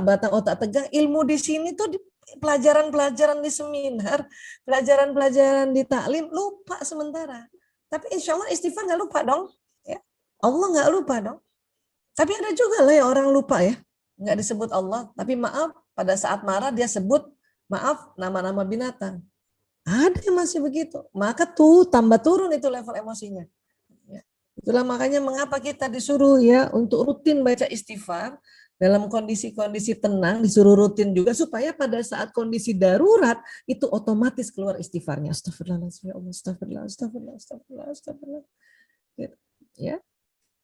batang otak tegang, ilmu di sini tuh pelajaran-pelajaran di seminar, pelajaran-pelajaran di taklim lupa sementara. Tapi insya Allah istighfar nggak lupa dong. Ya. Allah nggak lupa dong. Tapi ada juga lah yang orang lupa ya. Nggak disebut Allah. Tapi maaf, pada saat marah dia sebut, maaf, nama-nama binatang. Ada yang masih begitu. Maka tuh tambah turun itu level emosinya. Ya. Itulah makanya mengapa kita disuruh ya untuk rutin baca istighfar dalam kondisi-kondisi tenang, disuruh rutin juga supaya pada saat kondisi darurat itu otomatis keluar istighfarnya. Astagfirullahaladzim, ya Allah, astagfirullah, astagfirullah, astagfirullah, astagfirullah. Gitu. Ya.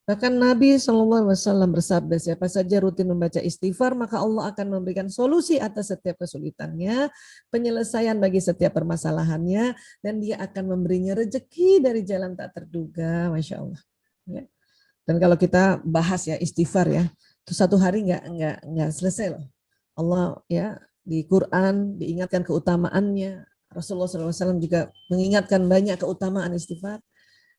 Bahkan Nabi SAW bersabda, siapa saja rutin membaca istighfar, maka Allah akan memberikan solusi atas setiap kesulitannya, penyelesaian bagi setiap permasalahannya, dan dia akan memberinya rezeki dari jalan tak terduga. Masya Allah. Ya. Dan kalau kita bahas ya istighfar ya, itu satu hari nggak selesai loh. Allah ya di Quran diingatkan keutamaannya. Rasulullah SAW juga mengingatkan banyak keutamaan istighfar.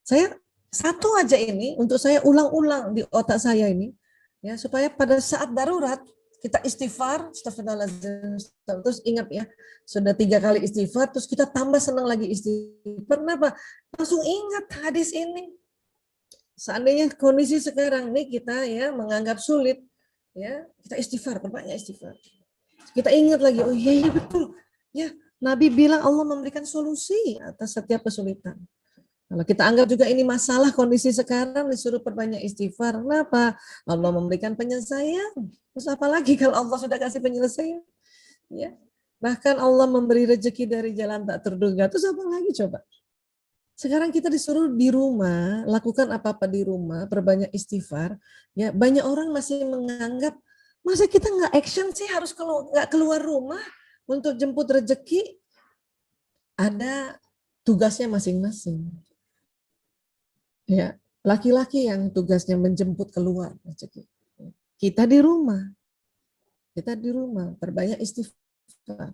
Saya satu aja ini untuk saya ulang-ulang di otak saya ini ya supaya pada saat darurat kita istighfar, astagfirullahaladzim, terus ingat ya sudah 3 kali istighfar terus kita tambah senang lagi istighfar. Kenapa? Langsung ingat hadis ini. Seandainya kondisi sekarang ini kita ya menganggap sulit ya kita istighfar, perbanyak istighfar. Kita ingat lagi, oh iya betul ya Nabi bilang Allah memberikan solusi atas setiap kesulitan. Kalau kita anggap juga ini masalah kondisi sekarang disuruh perbanyak istighfar. Kenapa? Allah memberikan penyelesaian. Terus apalagi kalau Allah sudah kasih penyelesaian? Ya. Bahkan Allah memberi rezeki dari jalan tak terduga. Terus apa lagi coba? Sekarang kita disuruh di rumah, lakukan apa-apa di rumah, perbanyak istighfar. Ya, banyak orang masih menganggap, masa kita nggak action sih harus nggak keluar rumah untuk jemput rezeki? Ada tugasnya masing-masing. Ya, laki-laki yang tugasnya menjemput keluar rezeki. Kita di rumah. Kita di rumah, perbanyak istighfar.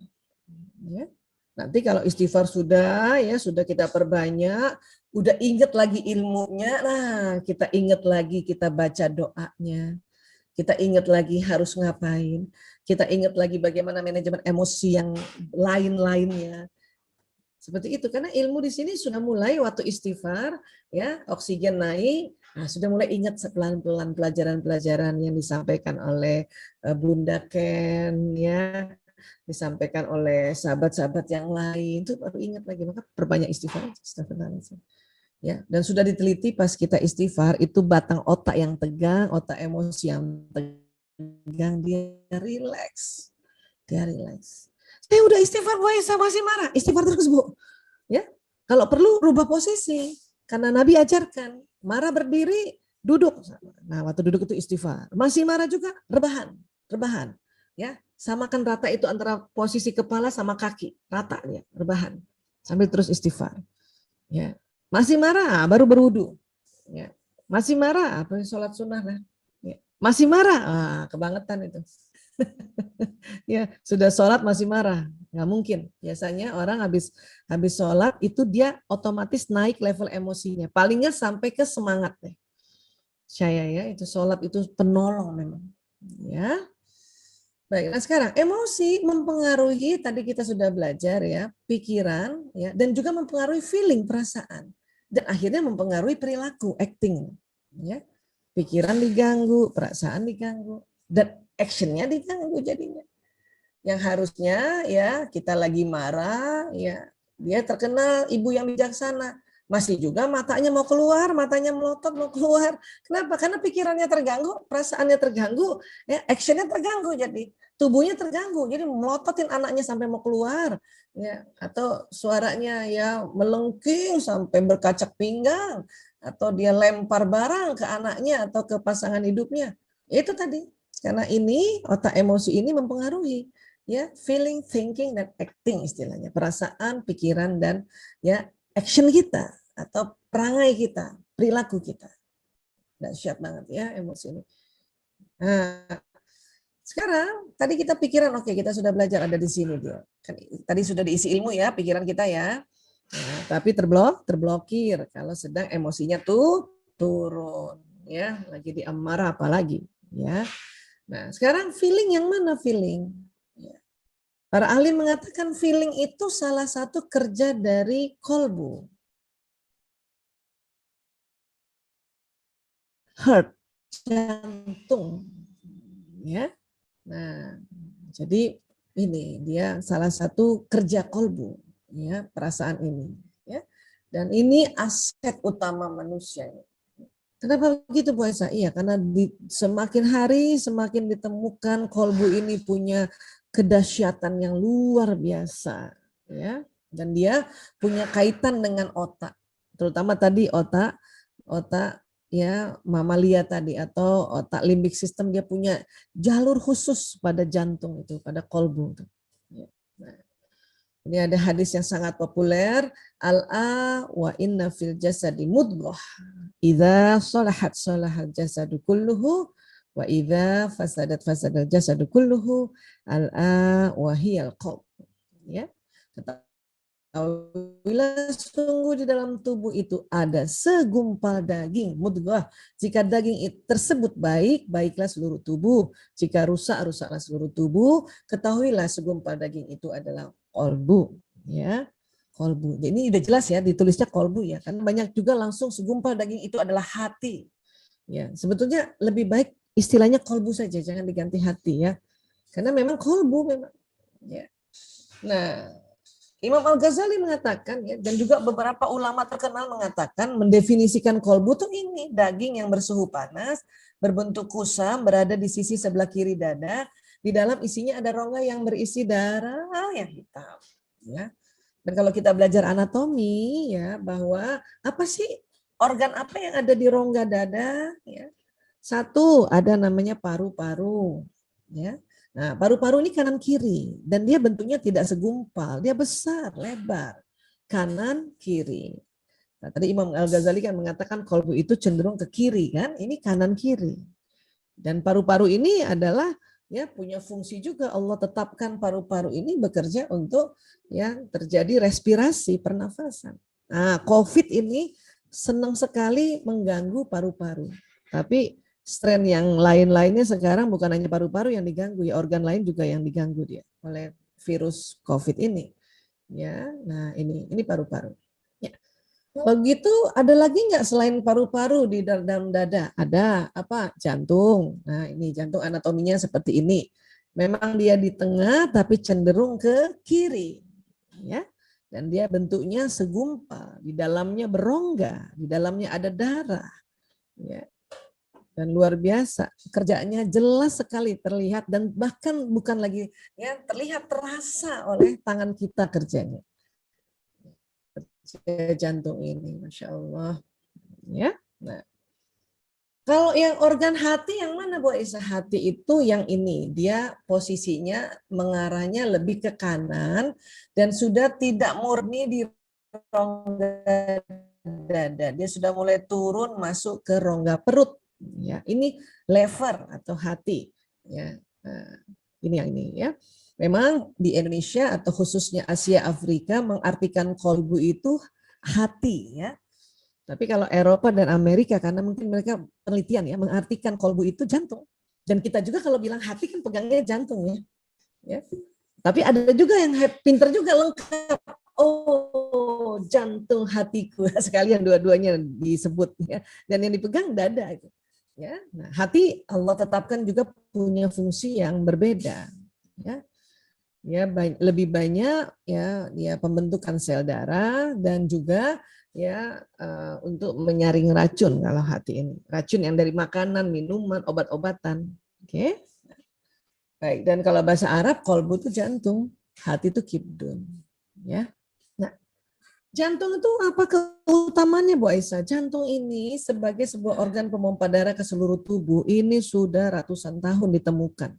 Ya. Nanti kalau istighfar sudah kita perbanyak, udah ingat lagi ilmunya, nah kita ingat lagi kita baca doanya. Kita ingat lagi harus ngapain. Kita ingat lagi bagaimana manajemen emosi yang lain-lainnya. Seperti itu karena ilmu di sini sudah mulai waktu istighfar ya oksigen naik, nah, sudah mulai ingat pelan-pelan pelajaran-pelajaran yang disampaikan oleh Bunda Ken ya, disampaikan oleh sahabat-sahabat yang lain itu baru ingat lagi maka perbanyak istighfar. Ya, dan sudah diteliti pas kita istighfar itu batang otak yang tegang, otak emosi yang tegang dia rileks. Dia rileks. Saya udah istighfar, Bu, saya masih marah. Istighfar terus, Bu. Ya, kalau perlu rubah posisi. Karena Nabi ajarkan, marah berdiri, duduk. Nah, waktu duduk itu istighfar. Masih marah juga, rebahan. Rebahan. Ya, samakan rata itu antara posisi kepala sama kaki. Rata ya, rebahan. Sambil terus istighfar. Ya. Masih marah, baru berwudu. Ya. Masih marah, apa sholat sunnah lah. Ya. Masih marah, kebangetan itu. Ya sudah sholat masih marah, nggak mungkin. Biasanya orang habis sholat itu dia otomatis naik level emosinya. Palingnya sampai ke semangat deh. Saya ya itu sholat itu penolong memang. Ya. Baik, nah sekarang emosi mempengaruhi tadi kita sudah belajar ya pikiran ya dan juga mempengaruhi feeling perasaan dan akhirnya mempengaruhi perilaku acting ya pikiran diganggu perasaan diganggu dan actionnya diganggu jadinya yang harusnya ya kita lagi marah ya dia terkenal ibu yang bijaksana masih juga matanya mau keluar matanya melotot mau keluar kenapa karena pikirannya terganggu perasaannya terganggu ya actionnya terganggu jadi tubuhnya terganggu jadi melototin anaknya sampai mau keluar ya atau suaranya ya melengking sampai berkacak pinggang atau dia lempar barang ke anaknya atau ke pasangan hidupnya itu tadi karena ini otak emosi ini mempengaruhi ya feeling, thinking dan acting istilahnya perasaan, pikiran dan ya action kita atau perangai kita, perilaku kita. Dahsyat banget ya emosi ini. Nah, sekarang tadi kita pikiran oke kita sudah belajar ada di sini dia. Kan, tadi sudah diisi ilmu ya pikiran kita ya. Nah, tapi terblokir kalau sedang emosinya tuh turun ya lagi di amarah apalagi ya. Nah sekarang feeling yang mana feeling? Para ahli mengatakan feeling itu salah satu kerja dari kolbu. Heart, jantung. Ya. Nah, jadi ini dia salah satu kerja kolbu. ya perasaan ini, ya. Dan ini aset utama manusia. Kenapa begitu Bu Aisyah? Iya, karena semakin hari semakin ditemukan kolbu ini punya kedahsyatan yang luar biasa, ya. Dan dia punya kaitan dengan otak, terutama tadi otak ya mamalia tadi atau otak limbik system, dia punya jalur khusus pada jantung itu, pada kolbu itu. Nah, ini ada hadis yang sangat populer, al-a wa inna fil jasadi mudghah. Idza salahat salahal jasadu kulluhu wa idza fasadat fasadal jasadu kulluhu, al-a wa hiyal qalb. Ya. Ketahuilah sungguh di dalam tubuh itu ada segumpal daging, mudghah. Jika daging tersebut baik, baiklah seluruh tubuh. Jika rusak, rusaklah seluruh tubuh. Ketahuilah segumpal daging itu adalah kolbu, ya. Kolbu. Jadi ini udah jelas ya, ditulisnya kolbu ya. Kan banyak juga langsung segumpal daging itu adalah hati. Ya, sebetulnya lebih baik istilahnya kolbu saja, jangan diganti hati ya. Karena memang kolbu memang. Ya. Nah, Imam Al-Ghazali mengatakan ya, dan juga beberapa ulama terkenal mengatakan, mendefinisikan kolbu itu ini, daging yang bersuhu panas, berbentuk kusam, berada di sisi sebelah kiri dada, di dalam isinya ada rongga yang berisi darah yang hitam. Ya. Dan kalau kita belajar anatomi ya, bahwa apa sih organ apa yang ada di rongga dada? Ya. Satu, ada namanya paru-paru. Ya. Nah, paru-paru ini kanan kiri dan dia bentuknya tidak segumpal, dia besar, lebar, kanan kiri. Nah, tadi Imam Al-Ghazali kan mengatakan kolbu itu cenderung ke kiri kan, ini kanan kiri. Dan paru-paru ini adalah ya punya fungsi juga, Allah tetapkan paru-paru ini bekerja untuk ya terjadi respirasi, pernafasan. Nah, COVID ini senang sekali mengganggu paru-paru. Tapi strain yang lain-lainnya sekarang bukan hanya paru-paru yang diganggu, ya organ lain juga yang diganggu dia oleh virus COVID ini. Ya, nah ini paru-paru. Ya. Begitu ada lagi nggak selain paru-paru di dalam dada? Ada apa? Jantung. Nah ini jantung anatominya seperti ini. Memang dia di tengah tapi cenderung ke kiri. Ya. Dan dia bentuknya segumpal, di dalamnya berongga, di dalamnya ada darah. Ya. Dan luar biasa, kerjanya jelas sekali terlihat dan bahkan bukan lagi ya terlihat, terasa oleh tangan kita kerjanya. Kerja jantung ini, Masya Allah. Ya, nah. Kalau yang organ hati yang mana Bu Aisyah? Hati itu yang ini, dia posisinya mengarahnya lebih ke kanan dan sudah tidak murni di rongga dada. Dia sudah mulai turun masuk ke rongga perut. Ya, ini lever atau hati. Ya, nah, ini yang ini ya. Memang di Indonesia atau khususnya Asia Afrika mengartikan kolbu itu hati ya. Tapi kalau Eropa dan Amerika, karena mungkin mereka penelitian ya, mengartikan kolbu itu jantung. Dan kita juga kalau bilang hati kan pegangnya jantung ya. Ya. Tapi ada juga yang pinter juga lengkap. Oh, jantung hatiku, sekalian dua-duanya disebut ya. Dan yang dipegang dada itu. Ya. Nah, hati Allah tetapkan juga punya fungsi yang berbeda. Ya. Ya, lebih banyak ya pembentukan sel darah dan juga ya untuk menyaring racun kalau hati ini. Racun yang dari makanan, minuman, obat-obatan. Oke. Baik, dan kalau bahasa Arab kolbu itu jantung, hati itu kibdun. Ya. Nah, jantung itu apa keutamaannya Bu Aisyah? Jantung ini sebagai sebuah organ pemompa darah ke seluruh tubuh ini sudah ratusan tahun ditemukan.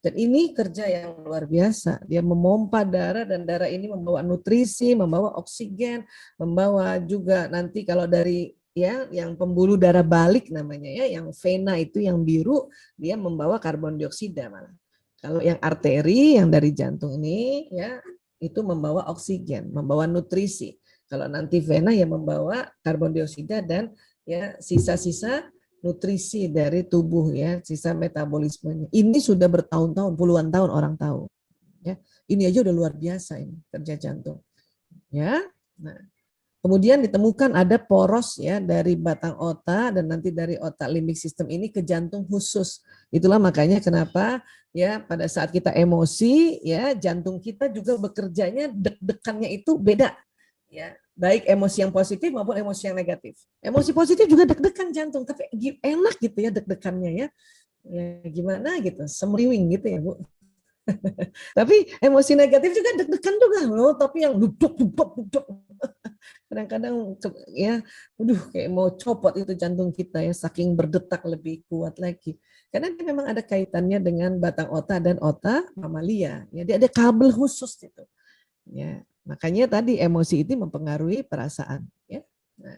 Dan ini kerja yang luar biasa. Dia memompa darah dan darah ini membawa nutrisi, membawa oksigen, membawa juga nanti kalau dari ya yang pembuluh darah balik namanya ya, yang vena itu yang biru, dia membawa karbon dioksida malah. Kalau yang arteri yang dari jantung ini ya itu membawa oksigen, membawa nutrisi. Kalau nanti vena ya membawa karbon dioksida dan ya sisa-sisa nutrisi dari tubuh ya, sisa metabolismenya. Ini sudah bertahun-tahun, puluhan tahun orang tahu. Ya, ini aja udah luar biasa ini kerja jantung. Ya, nah Kemudian ditemukan ada poros ya dari batang otak dan nanti dari otak limbik sistem ini ke jantung khusus. Itulah makanya kenapa ya pada saat kita emosi ya jantung kita juga bekerjanya deg-degannya itu beda ya. Baik emosi yang positif maupun emosi yang negatif. Emosi positif juga deg-degan jantung, tapi enak gitu ya deg-degannya ya. Ya gimana gitu, semriwing gitu ya Bu. Tapi emosi negatif juga deg-degan juga loh, tapi yang duduk. Kadang-kadang ya, kayak mau copot itu jantung kita ya, saking berdetak lebih kuat lagi. Karena dia memang ada kaitannya dengan batang otak dan otak mamalia. Ya, dia ada kabel khusus itu. Ya, makanya tadi emosi itu mempengaruhi perasaan. Ya. Nah,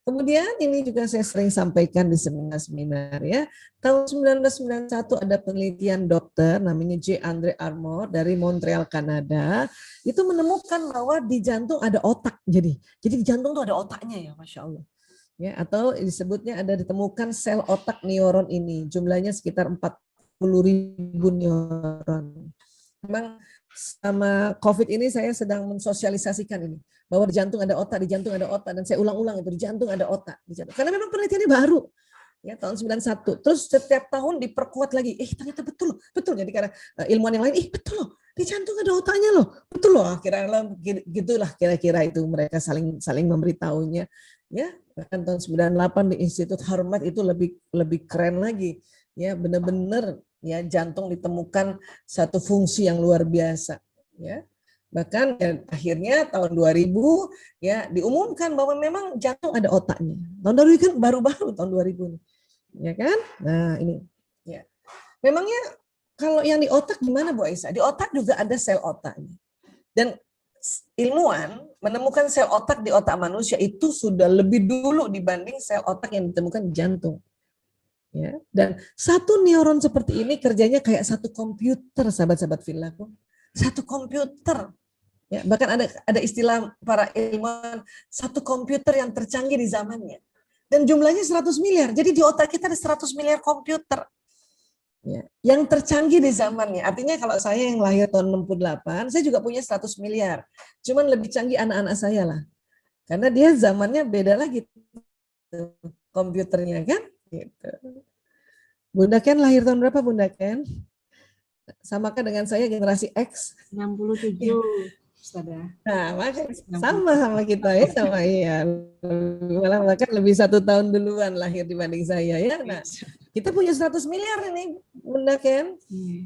kemudian ini juga saya sering sampaikan di seminar-seminar ya. Tahun 1991 ada penelitian dokter namanya J. Andre Armour dari Montreal, Kanada. Itu menemukan bahwa di jantung ada otak. Jadi di jantung tuh ada otaknya ya, Masya Allah. Ya, atau disebutnya ada ditemukan sel otak neuron ini. Jumlahnya sekitar 40.000 neuron. Memang sama COVID ini saya sedang mensosialisasikan ini bahwa di jantung ada otak, di jantung ada otak, dan saya ulang-ulang itu di jantung ada otak, di jantung. Karena memang penelitiannya baru ya tahun 91. Terus setiap tahun diperkuat lagi. Ternyata betul. Jadi karena ilmuwan yang lain, betul loh, di jantung ada otaknya loh. Betul loh, akhirnya gitulah kira-kira itu mereka saling memberitahunya. Ya, bahkan tahun 98 di Institut Harvard itu lebih keren lagi. Ya, benar-benar ya jantung ditemukan satu fungsi yang luar biasa ya. Bahkan ya, akhirnya tahun 2000 ya diumumkan bahwa memang jantung ada otaknya. Tahun 2000 kan baru-baru tahun 2000 nih. Ya kan? Nah, ini ya. Memangnya kalau yang di otak gimana Bu Aisyah? Di otak juga ada sel otaknya. Dan ilmuwan menemukan sel otak di otak manusia itu sudah lebih dulu dibanding sel otak yang ditemukan di jantung. Ya, dan satu neuron seperti ini kerjanya kayak satu komputer, sahabat-sahabat Villaku. Satu komputer. Ya, bahkan ada istilah para ilmuwan, satu komputer yang tercanggih di zamannya. Dan jumlahnya 100 miliar. Jadi di otak kita ada 100 miliar komputer. Ya, yang tercanggih di zamannya. Artinya kalau saya yang lahir tahun 68, saya juga punya 100 miliar. Cuman lebih canggih anak-anak saya lah. Karena dia zamannya beda lagi komputernya kan. Gitu. Bunda Ken lahir tahun berapa Bunda Ken? Samakah dengan saya generasi X? 67. Ustazah. Nah, sama kita ya, sama iya. Malah bahkan lebih 1 tahun duluan lahir dibanding saya ya. Nah, kita punya 100 miliar ini Bunda Ken.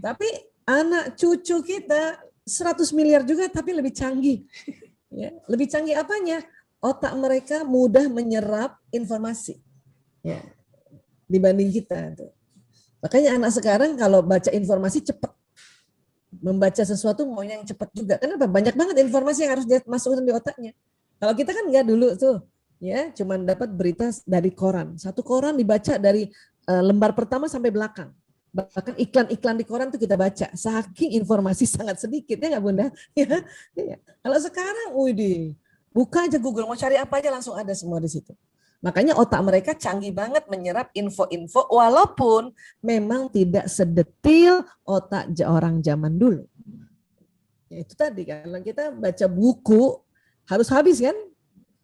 Tapi anak cucu kita 100 miliar juga tapi lebih canggih. Ya, lebih canggih apanya? Otak mereka mudah menyerap informasi. Ya. Dibanding kita tuh. Makanya anak sekarang kalau baca informasi cepat. Membaca sesuatu maunya yang cepat juga. Kenapa? Banyak banget informasi yang harus dia masukin di otaknya. Kalau kita kan enggak dulu tuh. Ya, cuman dapat berita dari koran. Satu koran dibaca dari lembar pertama sampai belakang. Bahkan iklan-iklan di koran tuh kita baca. Saking informasi sangat sedikit ya enggak Bunda? Ya. Ya. Kalau sekarang, buka aja Google, mau cari apa aja langsung ada semua di situ. Makanya otak mereka canggih banget menyerap info-info walaupun memang tidak sedetil otak orang zaman dulu. Ya itu tadi kalau kita baca buku harus habis kan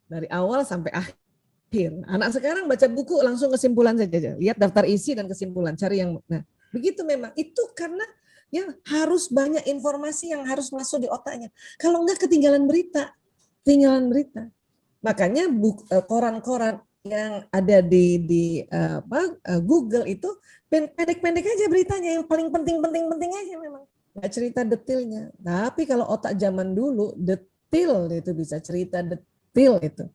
dari awal sampai akhir. Anak sekarang baca buku langsung kesimpulan saja. Lihat daftar isi dan kesimpulan, cari yang begitu memang. Itu karena ya harus banyak informasi yang harus masuk di otaknya. Kalau enggak ketinggalan berita. Makanya koran-koran yang ada di Google itu pendek-pendek aja beritanya, yang paling penting aja memang. Nggak cerita detailnya. Tapi kalau otak zaman dulu detail itu bisa cerita detail itu.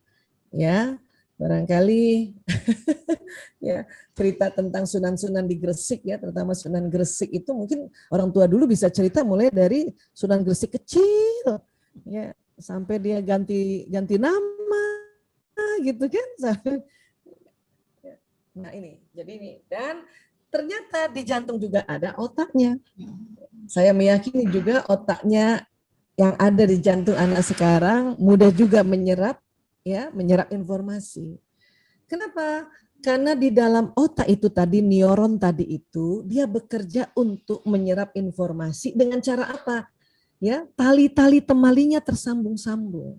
Ya, barangkali ya cerita tentang Sunan-Sunan di Gresik ya, terutama Sunan Gresik itu mungkin orang tua dulu bisa cerita mulai dari Sunan Gresik kecil ya sampai dia ganti nama gitu kan. Nah ini, jadi ini. Dan ternyata di jantung juga ada otaknya. Saya meyakini juga otaknya yang ada di jantung anak sekarang mudah juga menyerap informasi. Kenapa? Karena di dalam otak itu tadi, neuron tadi itu, dia bekerja untuk menyerap informasi dengan cara apa? Ya, tali-tali temalinya tersambung-sambung.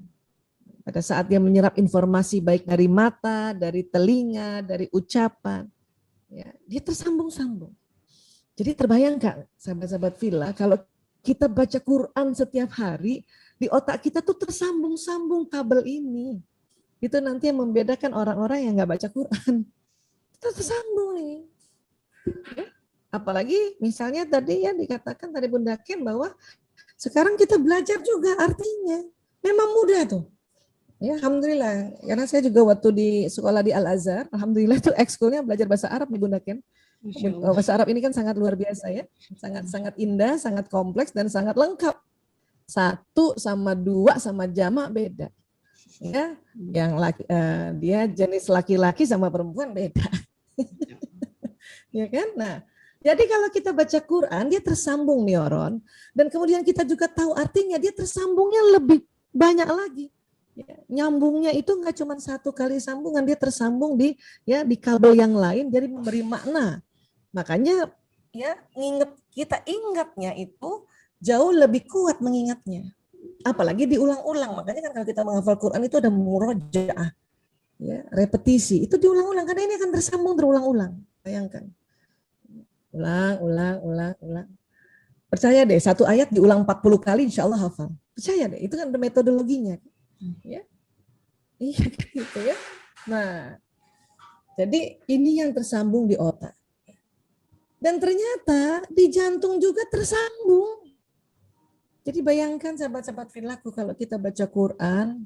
pada saat dia menyerap informasi baik dari mata, dari telinga, dari ucapan, ya, dia tersambung-sambung. Jadi terbayang nggak sahabat-sahabat Villa, kalau kita baca Quran setiap hari, di otak kita tuh tersambung-sambung kabel ini. Itu nanti yang membedakan orang-orang yang nggak baca Quran. Tersambung nih. Apalagi misalnya tadi ya dikatakan tadi Bunda Ken bahwa sekarang kita belajar juga artinya. Memang mudah tuh. Ya, alhamdulillah. Karena saya juga waktu di sekolah di Al-Azhar, alhamdulillah itu ekskulnya belajar bahasa Arab nih Bunda Ken. Bahasa Arab ini kan sangat luar biasa ya. Sangat indah, sangat kompleks dan sangat lengkap. 1 sama 2 sama jamak beda. Ya, yang dia jenis laki-laki sama perempuan beda. Ya kan? Nah, jadi kalau kita baca Quran dia tersambung neuron dan kemudian kita juga tahu artinya dia tersambungnya lebih banyak lagi. Ya, nyambungnya itu nggak cuma 1 kali sambungan, dia tersambung di kabel yang lain jadi memberi makna. Makanya ya kita ingatnya itu jauh lebih kuat mengingatnya. Apalagi diulang-ulang. Makanya kan kalau kita menghafal Quran itu ada murojaah. Ya, repetisi. Itu diulang-ulang karena ini akan tersambung terulang-ulang. Bayangkan. Ulang. Percaya deh, 1 ayat diulang 40 kali insya Allah hafal. Percaya deh, itu kan ada metodologinya. Ya. Iya gitu ya. Nah, jadi ini yang tersambung di otak. Dan ternyata di jantung juga tersambung. Jadi bayangkan sahabat-sahabat Fillaku kalau kita baca Quran,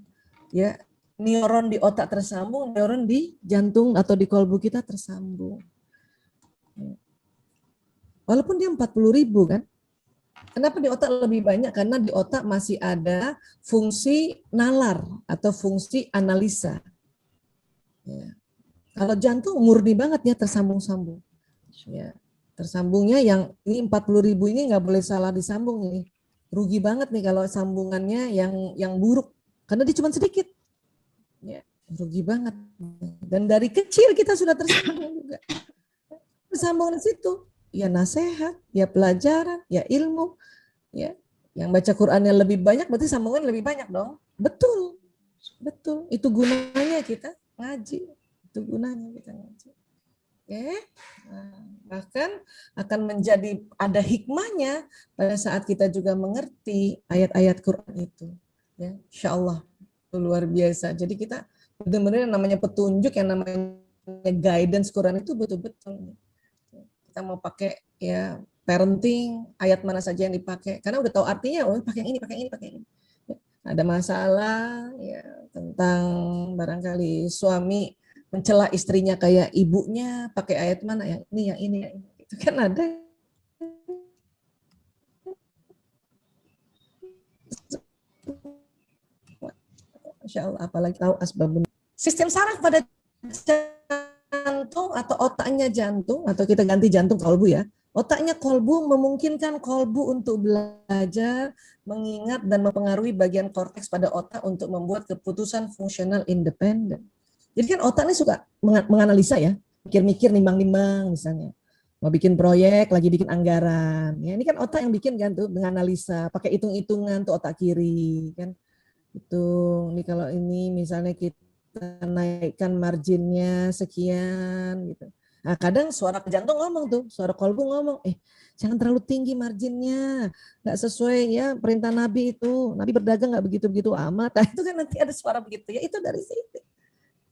ya neuron di otak tersambung, neuron di jantung atau di kolbu kita tersambung. Walaupun dia 40.000 kan. Kenapa di otak lebih banyak? Karena di otak masih ada fungsi nalar atau fungsi analisa. Ya. Kalau jantung murni banget ya tersambung-sambung. Ya. Tersambungnya yang ini 40.000 ini nggak boleh salah disambung nih. Rugi banget nih kalau sambungannya yang buruk. Karena dia cuma sedikit. Ya, rugi banget. Dan dari kecil kita sudah tersambung juga. Tersambung di situ. Ya nasihat, ya pelajaran, ya ilmu. Ya, yang baca Qurannya lebih banyak berarti sambungan lebih banyak dong. Betul. Itu gunanya kita ngaji. Itu gunanya kita ngaji. Oke. Nah, bahkan akan menjadi ada hikmahnya pada saat kita juga mengerti ayat-ayat Quran itu. Ya, insya Allah itu luar biasa. Jadi kita benar-benar namanya petunjuk, yang namanya guidance Quran itu betul-betul. Kita mau pakai ya parenting, ayat mana saja yang dipakai. Karena udah tahu artinya, pakai yang ini, pakai yang ini, pakai yang ini. Ada masalah ya tentang barangkali suami mencela istrinya kayak ibunya, pakai ayat mana yang ini, yang ini, yang ini. Itu kan ada. Masya Allah, apalagi tahu asbabun. Sistem saraf pada jantung atau otaknya jantung, atau kita ganti jantung kolbu ya. Otaknya kolbu memungkinkan kolbu untuk belajar, mengingat dan mempengaruhi bagian korteks pada otak untuk membuat keputusan fungsional independen. Jadi kan otak ini suka menganalisa ya, mikir-mikir, nimbang-nimbang misalnya. Mau bikin proyek, lagi bikin anggaran. Ya, ini kan otak yang bikin kan tuh, menganalisa, pakai hitung-hitungan tuh otak kiri kan. Itu, ini kalau ini misalnya kita naikkan marginnya sekian gitu. Nah, kadang suara jantung ngomong tuh, suara kolbu ngomong, jangan terlalu tinggi marginnya, nggak sesuai ya perintah Nabi itu. Nabi berdagang nggak begitu-begitu amat. Nah, itu kan nanti ada suara begitu ya, itu dari situ.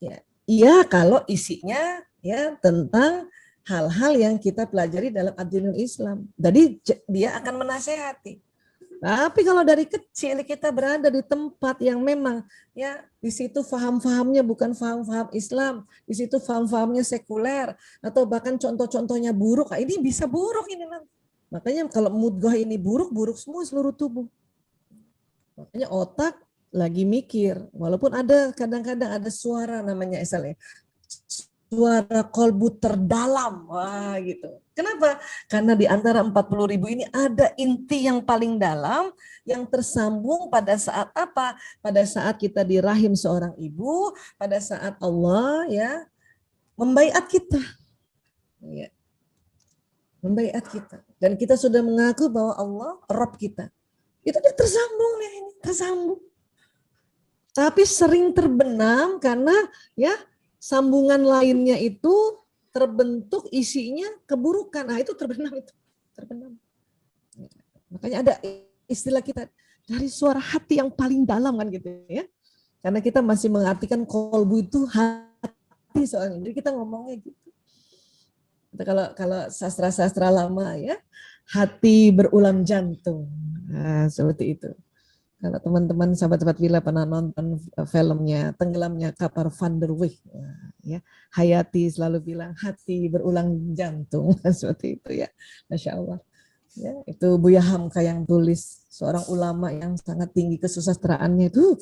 Ya, iya kalau isinya ya tentang hal-hal yang kita pelajari dalam ad-dinul Islam. Jadi dia akan menasehati. Tapi kalau dari kecil kita berada di tempat yang memang ya di situ faham-fahamnya bukan faham-faham Islam, di situ faham-fahamnya sekuler atau bahkan contoh-contohnya buruk, ini bisa buruk ini nanti. Makanya kalau mudghah ini buruk semua seluruh tubuh. Makanya otak lagi mikir, walaupun ada kadang-kadang ada suara namanya SLE. Suara kolbu terdalam, wah gitu. Kenapa? Karena di antara 40.000 ini ada inti yang paling dalam yang tersambung pada saat apa? Pada saat kita di rahim seorang ibu, pada saat Allah ya membaiat kita. Ya. Membaiat kita. Dan kita sudah mengaku bahwa Allah Rabb kita. Itu dia tersambung nih, ini tersambung. tapi sering terbenam karena ya sambungan lainnya itu terbentuk isinya keburukan. Nah, itu terbenam itu. Terbenam. Makanya ada istilah kita dari suara hati yang paling dalam kan gitu ya. Karena kita masih mengartikan kolbu itu hati soalnya. Jadi kita ngomongnya gitu. Kalau sastra-sastra lama ya, hati berulam jantung. Nah, seperti itu. Kalau teman-teman sahabat-sahabat Villa pernah nonton filmnya Tenggelamnya Kapal Van der Wijk, ya Hayati selalu bilang hati berulang jantung seperti itu ya, Masya Allah. Ya, itu Buya Hamka yang tulis, seorang ulama yang sangat tinggi kesusastraannya itu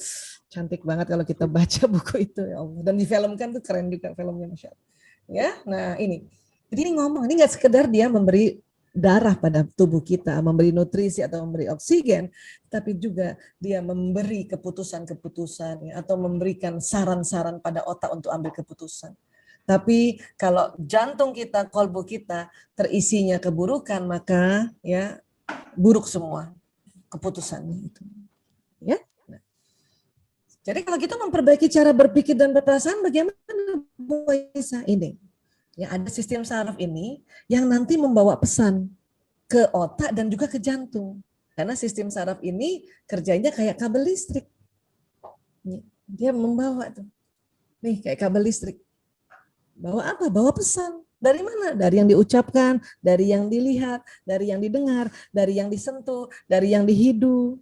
cantik banget kalau kita baca buku itu ya Allah. Dan difilmkan tuh keren juga filmnya, Masya Allah. Ya, nah ini. Jadi ini ngomong, ini nggak sekedar dia memberi darah pada tubuh kita, memberi nutrisi atau memberi oksigen, tapi juga dia memberi keputusan-keputusan ya, atau memberikan saran-saran pada otak untuk ambil keputusan. Tapi kalau jantung kita, kolbu kita terisinya keburukan, maka ya buruk semua keputusannya itu. Ya. Nah. Jadi kalau kita memperbaiki cara berpikir dan berperasaan, bagaimana Bu Aisyah ini? Ya, ada sistem saraf ini yang nanti membawa pesan ke otak dan juga ke jantung. Karena sistem saraf ini kerjanya kayak kabel listrik. Dia membawa tuh. Nih kayak kabel listrik. Bawa apa? Bawa pesan. Dari mana? Dari yang diucapkan, dari yang dilihat, dari yang didengar, dari yang disentuh, dari yang dihidu.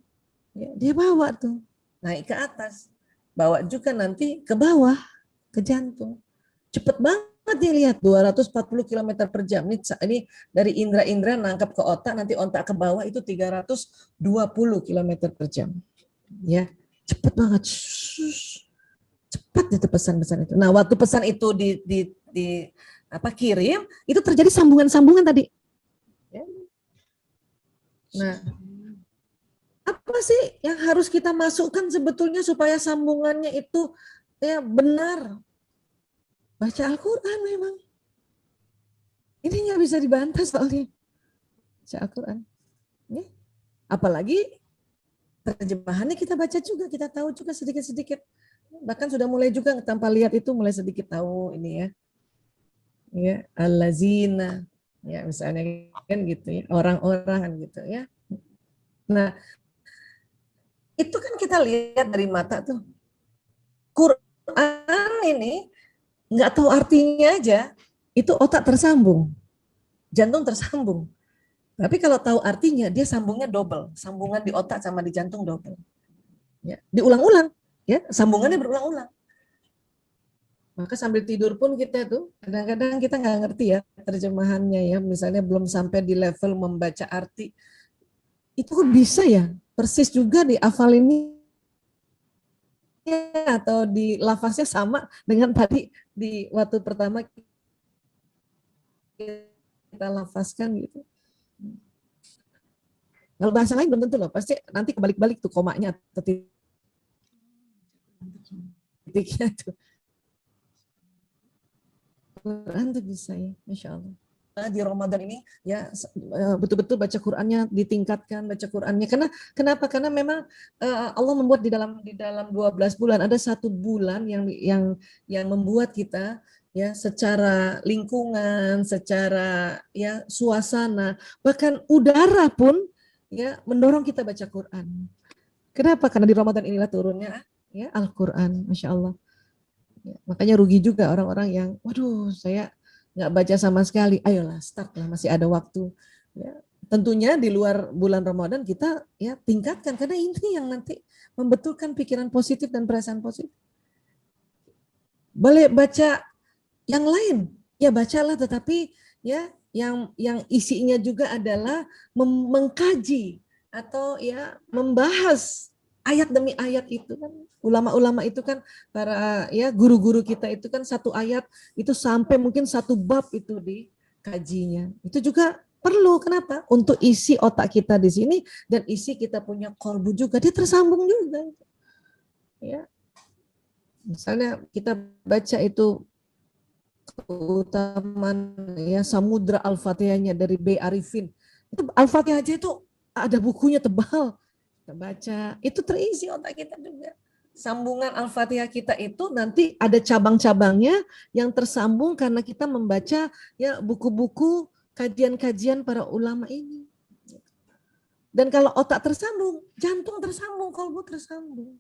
Ya, dia bawa tuh. Naik ke atas. Bawa juga nanti ke bawah, ke jantung. Cepet banget dia lihat 240 km per jam. Ini dari indera-indera nangkap ke otak, nanti otak ke bawah itu 320 km per jam. Ya, cepet banget. Cepat itu pesan-pesan itu. Nah, waktu pesan itu kirim, itu terjadi sambungan-sambungan tadi. Ya. Nah, apa sih yang harus kita masukkan sebetulnya supaya sambungannya itu ya benar? Baca Al-Quran memang. Ini nggak bisa dibantah soalnya. Baca Al-Quran. Ya. Apalagi terjemahannya kita baca juga, kita tahu juga sedikit-sedikit. Bahkan sudah mulai juga tanpa lihat itu mulai sedikit tahu ini ya. Ya, allazina. Ya, misalnya kan gitu ya, orang-orang kan gitu ya. Nah, itu kan kita lihat dari mata tuh. Quran ini nggak tahu artinya aja, itu otak tersambung, jantung tersambung. Tapi kalau tahu artinya, dia sambungnya double, sambungan di otak sama di jantung double. Ya, diulang-ulang, ya sambungannya berulang-ulang. Maka sambil tidur pun kita tuh, kadang-kadang kita nggak ngerti ya terjemahannya ya, misalnya belum sampai di level membaca arti, itu kok bisa ya, persis juga dihafal ini atau di lafaznya sama dengan tadi di waktu pertama kita lafazkan gitu. Kalau bahasa lain belum tentu loh, pasti nanti kebalik-balik tuh komanya atau titiknya tuh. Quran tuh bisa ya, Masya Allah. Di Ramadan ini ya betul-betul baca Qurannya ditingkatkan, baca Qurannya. Kenapa? Karena memang Allah membuat di dalam 12 bulan ada satu bulan yang membuat kita ya secara lingkungan, secara ya suasana, bahkan udara pun ya mendorong kita baca Quran. Kenapa? Karena di Ramadan inilah turunnya ya Al-Quran, Masya Allah. Ya, makanya rugi juga orang-orang yang, waduh saya nggak baca sama sekali, ayolah start lah, masih ada waktu. Ya, tentunya di luar bulan Ramadan kita ya tingkatkan, karena ini yang nanti membetulkan pikiran positif dan perasaan positif. Boleh baca yang lain, ya bacalah, tetapi ya yang isinya juga adalah mengkaji atau ya membahas ayat demi ayat itu kan. Ulama-ulama itu kan para ya guru-guru kita itu kan satu ayat itu sampai mungkin satu bab itu dikajinya. Itu juga perlu, kenapa? Untuk isi otak kita di sini dan isi kita punya kolbu juga, dia tersambung juga. Ya. Misalnya kita baca itu keutamaan ya Samudra Al-Fatihahnya dari B. Arifin. Itu Al-Fatihah aja itu ada bukunya tebal. Kita baca, itu terisi otak kita juga. sambungan Al-Fatihah kita itu nanti ada cabang-cabangnya yang tersambung karena kita membaca ya buku-buku kajian-kajian para ulama ini. Dan kalau otak tersambung, jantung tersambung, kalbu tersambung.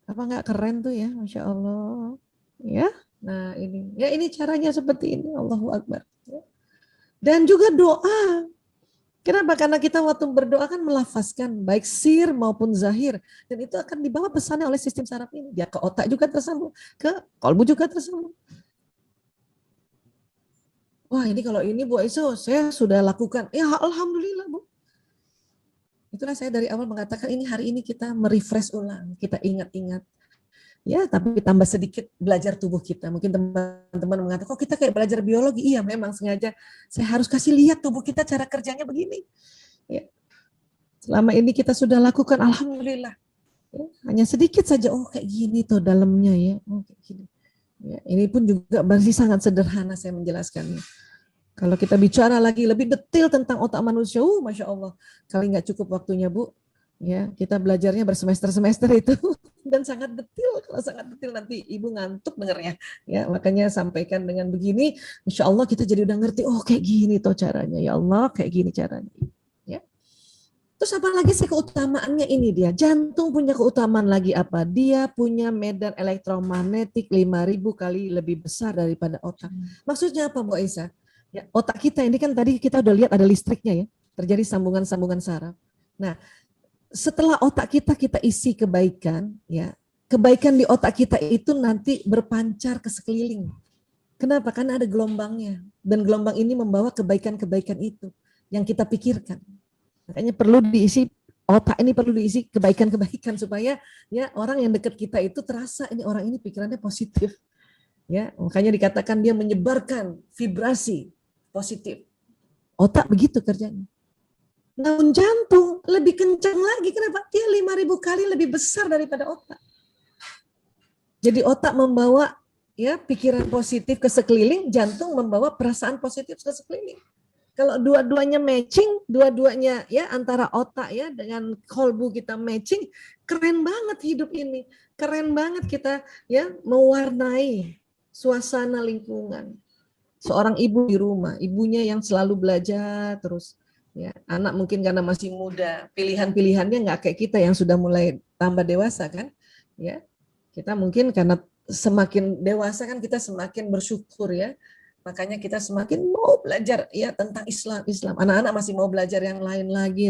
Apa nggak keren tuh ya, Masya Allah. Ya, nah ini caranya seperti ini, Allahu Akbar. Dan juga doa. Kenapa? Karena kita waktu berdoa kan melafazkan baik sir maupun zahir. Dan itu akan dibawa pesannya oleh sistem saraf ini. Dia ke otak juga tersambung, ke kalbu juga tersambung. Wah ini kalau ini Bu Aisyah saya sudah lakukan. Ya Alhamdulillah Bu. Itulah saya dari awal mengatakan ini hari ini kita merefresh ulang. Kita ingat-ingat. Ya, tapi tambah sedikit belajar tubuh kita. Mungkin teman-teman mengatakan, kok kita kayak belajar biologi? Iya, memang sengaja saya harus kasih lihat tubuh kita cara kerjanya begini. Ya. Selama ini kita sudah lakukan, Alhamdulillah. Ya, hanya sedikit saja, oh kayak gini tuh dalamnya ya. Oh, kayak gini. Ya, ini pun juga masih sangat sederhana saya menjelaskannya. Kalau kita bicara lagi lebih detail tentang otak manusia, Masya Allah. Kali nggak cukup waktunya Bu. Ya, kita belajarnya bersemester-semester itu dan sangat detail. Kalau sangat detail nanti ibu ngantuk dengarnya. Ya, makanya sampaikan dengan begini, insya Allah kita jadi udah ngerti. Oh, kayak gini tuh caranya. Ya Allah, kayak gini caranya. Ya. Terus apa lagi sih keutamaannya ini dia? Jantung punya keutamaan lagi apa? Dia punya medan elektromagnetik 5.000 kali lebih besar daripada otak. Maksudnya apa, Bu Aisyah? Ya, otak kita ini kan tadi kita udah lihat ada listriknya ya. Terjadi sambungan-sambungan saraf. Nah, setelah otak kita isi kebaikan, ya kebaikan di otak kita itu nanti berpancar ke sekeliling. Kenapa? Karena ada gelombangnya dan gelombang ini membawa kebaikan-kebaikan itu yang kita pikirkan. Makanya perlu diisi otak ini perlu diisi kebaikan-kebaikan supaya ya orang yang dekat kita itu terasa ini orang ini pikirannya positif. Ya, makanya dikatakan dia menyebarkan vibrasi positif. Otak begitu kerjanya. Namun jantung lebih kencang lagi. Kenapa? Dia 5.000 kali lebih besar daripada otak. Jadi otak membawa ya pikiran positif ke sekeliling, jantung membawa perasaan positif ke sekeliling. Kalau dua-duanya matching, dua-duanya ya antara otak ya dengan kolbu kita matching, keren banget hidup ini. Keren banget kita ya mewarnai suasana lingkungan. Seorang ibu di rumah, ibunya yang selalu belajar terus. Ya, anak mungkin karena masih muda, pilihan-pilihannya nggak kayak kita yang sudah mulai tambah dewasa kan, ya. Kita mungkin karena semakin dewasa kan kita semakin bersyukur ya, makanya kita semakin mau belajar ya tentang Islam. Anak-anak masih mau belajar yang lain lagi,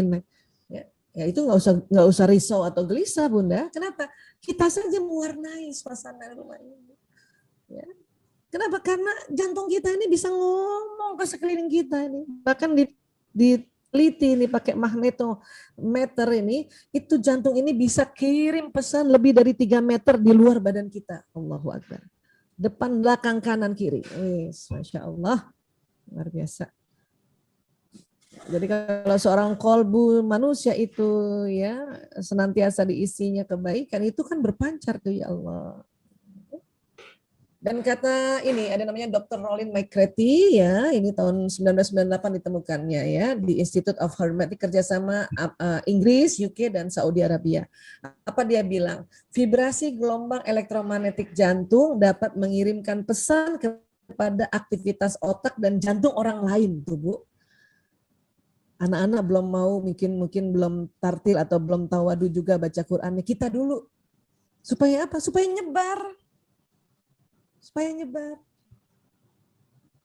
ya itu nggak usah risau atau gelisah Bunda. Kenapa? Kita saja mewarnai suasana rumah ini. Ya. Kenapa? Karena jantung kita ini bisa ngomong ke sekeliling kita ini, bahkan diteliti ini pakai magnetometer ini, itu jantung ini bisa kirim pesan lebih dari 3 meter di luar badan kita. Allahu Akbar. Depan, belakang, kanan, kiri. Masya Allah. Luar biasa. Jadi kalau seorang kolbu manusia itu ya senantiasa diisinya kebaikan, itu kan berpancar tuh ya Allah. Dan kata ini ada namanya Dr. Rollin McCarthy ya, ini tahun 1998 ditemukannya ya di Institute of Hermetic kerjasama Inggris, UK dan Saudi Arabia. Apa dia bilang? Vibrasi gelombang elektromagnetik jantung dapat mengirimkan pesan kepada aktivitas otak dan jantung orang lain tuh Bu. Anak-anak belum mau mungkin belum tartil atau belum tawadu juga baca Qur'annya. Kita dulu. Supaya apa? Supaya nyebar.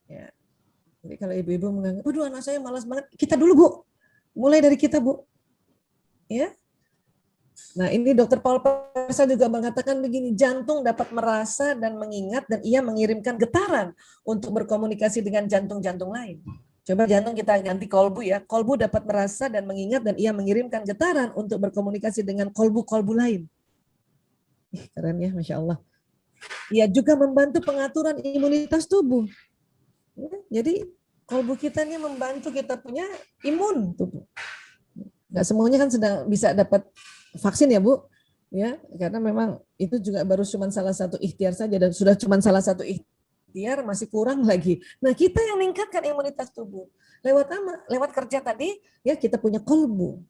Ya. Jadi kalau ibu-ibu menganggap, waduh anak saya malas banget, kita dulu Bu, mulai dari kita Bu. Ya. Nah ini Dr. Paul Persa juga mengatakan begini, jantung dapat merasa dan mengingat dan ia mengirimkan getaran untuk berkomunikasi dengan jantung-jantung lain. Coba jantung kita ganti kolbu ya, kolbu dapat merasa dan mengingat dan ia mengirimkan getaran untuk berkomunikasi dengan kolbu-kolbu lain. Keren ya, Masya Allah. Ia juga membantu pengaturan imunitas tubuh. Ya, jadi kolbu kita ini membantu kita punya imun tubuh. Nggak semuanya kan sedang bisa dapat vaksin ya Bu, ya karena memang itu juga baru cuma salah satu ikhtiar saja dan sudah cuma salah satu ikhtiar masih kurang lagi. Nah kita yang meningkatkan imunitas tubuh lewat kerja tadi ya kita punya kolbu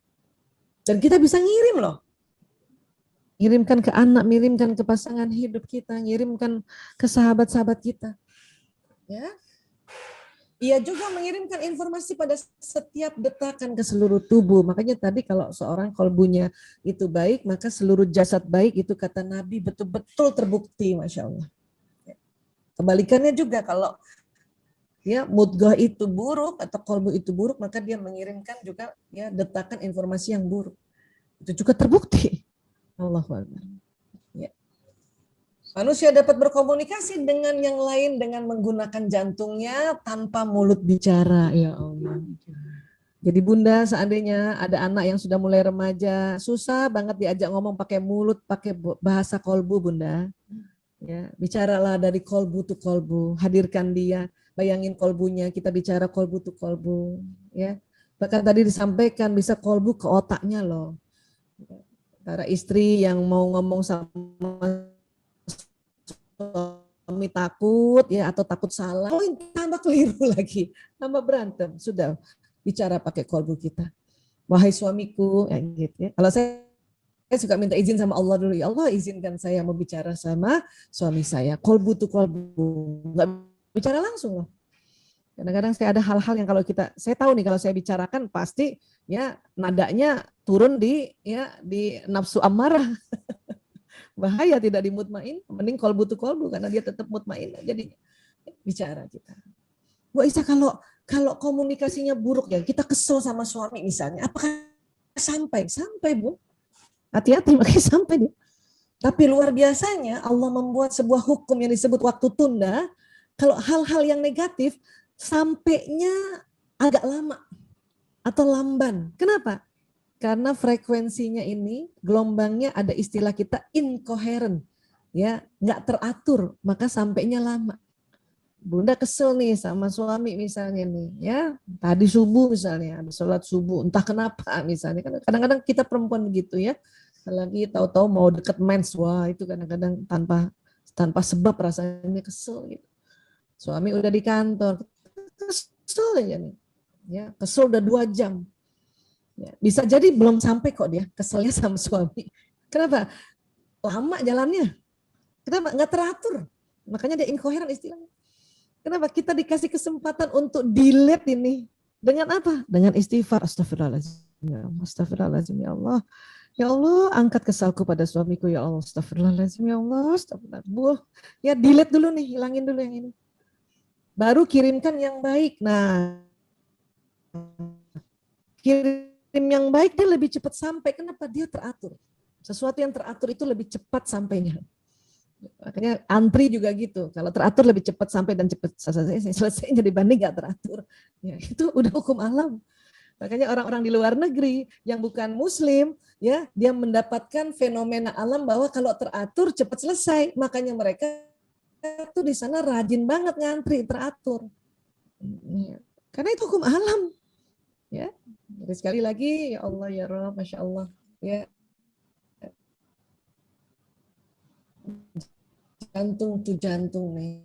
dan kita bisa ngirim loh. ngirimkan ke anak, ngirimkan ke pasangan hidup kita, ngirimkan ke sahabat-sahabat kita. Ya. Ia juga mengirimkan informasi pada setiap detakan ke seluruh tubuh. Makanya tadi kalau seorang kolbunya itu baik, maka seluruh jasad baik, itu kata Nabi betul-betul terbukti, Masya Allah. Kebalikannya juga kalau ya mudghah itu buruk atau kolbu itu buruk, maka dia mengirimkan juga ya detakan informasi yang buruk. Itu juga terbukti. Allahu Akbar. Ya. Manusia dapat berkomunikasi dengan yang lain dengan menggunakan jantungnya tanpa mulut bicara. Ya Allah. Jadi bunda, seandainya ada anak yang sudah mulai remaja, susah banget diajak ngomong pakai mulut, pakai bahasa kolbu, bunda. Ya, bicaralah dari kolbu to kolbu, hadirkan dia, bayangin kolbunya, kita bicara kolbu to kolbu. Ya, bahkan tadi disampaikan bisa kolbu ke otaknya loh. Para istri yang mau ngomong sama suami takut ya atau takut salah, oh tambah keliru lagi, tambah berantem. Sudah bicara pakai kolbu kita. Wahai suamiku, ya gitu ya. Kalau saya suka minta izin sama Allah dulu, ya Allah izinkan saya mau bicara sama suami saya. Kolbu tuh kolbu, nggak bicara langsung loh. Kadang-kadang saya ada hal-hal yang kalau saya tahu nih kalau saya bicarakan pasti ya nadanya turun di nafsu amarah. Bahaya tidak di mutmain, mending kolbu tuh kolbu karena dia tetap mutmain. Jadi bicara kita. Bu Isa, kalau komunikasinya buruk ya, kita kesel sama suami misalnya, apakah sampai Bu? Hati-hati makanya sampai dia. Tapi luar biasanya Allah membuat sebuah hukum yang disebut waktu tunda. Kalau hal-hal yang negatif sampainya agak lama atau lamban. Kenapa? Karena frekuensinya ini, gelombangnya ada istilah kita incoherent, ya nggak teratur, maka sampainya lama. Bunda kesel nih sama suami misalnya nih, ya tadi subuh misalnya, ada sholat subuh, entah kenapa misalnya, kadang-kadang kita perempuan begitu ya, lagi tahu-tahu mau deket mens, wah itu kadang-kadang tanpa sebab rasanya kesel gitu. Suami udah di kantor, kesel aja nih, ya kesel udah 2 jam. Ya, bisa jadi belum sampai kok dia keselnya sama suami. Kenapa? Lama jalannya. Kenapa? Nggak teratur. Makanya dia incoherent istilahnya. Kenapa? Kita dikasih kesempatan untuk delete ini. Dengan apa? Dengan istighfar. Astagfirullahaladzim. Ya Allah, astagfirullahaladzim. Ya Allah. Ya Allah, angkat kesalku pada suamiku. Ya Allah, astagfirullahaladzim. Ya Allah, astagfirullahaladzim. Ya delete dulu nih, hilangin dulu yang ini. Baru kirimkan yang baik. Nah, kirim yang baik dia lebih cepat sampai. Kenapa? Dia teratur. Sesuatu yang teratur itu lebih cepat sampainya. Makanya antri juga gitu. Kalau teratur lebih cepat sampai dan cepat selesainya dibanding nggak teratur. Ya, itu udah hukum alam. Makanya orang-orang di luar negeri yang bukan Muslim, ya dia mendapatkan fenomena alam bahwa kalau teratur cepat selesai. Makanya mereka tuh di sana rajin banget ngantri teratur. Ya. Karena itu hukum alam. Ya. Jadi sekali lagi, ya Allah ya Rabb, Masya Allah. Ya. Jantung tuh jantung nih.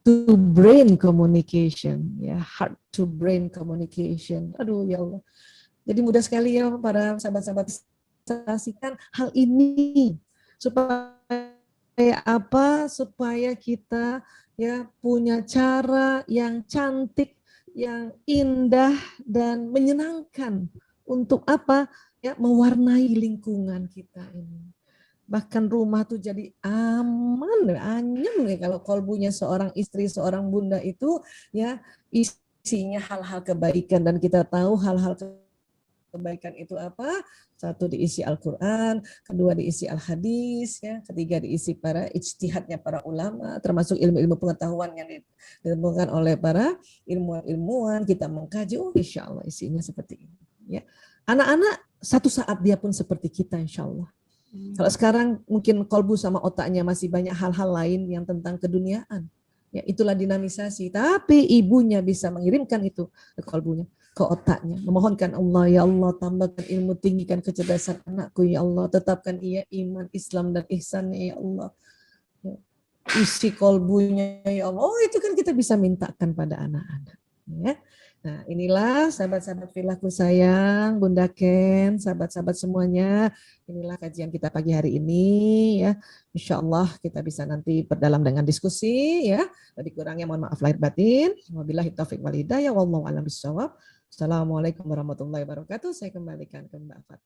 To brain communication, ya heart to brain communication. Aduh ya Allah. Jadi mudah sekali ya para sahabat-sahabat saksikan hal ini supaya apa? Supaya kita ya punya cara yang cantik, yang indah dan menyenangkan untuk apa? Ya mewarnai lingkungan kita ini. Bahkan rumah tuh jadi aman, anyem nih kalau kolbunya seorang istri, seorang bunda itu ya isinya hal-hal kebaikan dan kita tahu hal-hal kebaikan itu apa? Satu diisi Al-Quran, kedua diisi Al-Hadis, ya, ketiga diisi para ijtihadnya para ulama, termasuk ilmu-ilmu pengetahuan yang ditemukan oleh para ilmuwan-ilmuwan, kita mengkaji, oh insya Allah isinya seperti ini. Ya. Anak-anak satu saat dia pun seperti kita insya Allah. Kalau sekarang mungkin kolbu sama otaknya masih banyak hal-hal lain yang tentang keduniaan. Ya, itulah dinamisasi. Tapi ibunya bisa mengirimkan itu ke kolbunya, ke otaknya. Memohonkan Allah, ya Allah tambahkan ilmu, tinggikan kecerdasan anakku, ya Allah. Tetapkan ia iman, Islam, dan ihsannya, ya Allah. Ya. Isi kolbunya, ya Allah. Oh itu kan kita bisa mintakan pada anak-anak. Ya. Nah, inilah sahabat-sahabat filahku sayang, Bunda Ken, sahabat-sahabat semuanya. Inilah kajian kita pagi hari ini ya. Insya Allah kita bisa nanti perdalam dengan diskusi ya. Tadi kurangnya mohon maaf lahir batin. Wabillahi taufiq wal hidayah. Wallahu a'lam bishawab. Assalamualaikum warahmatullahi wabarakatuh. Saya kembalikan ke Mbak Fat.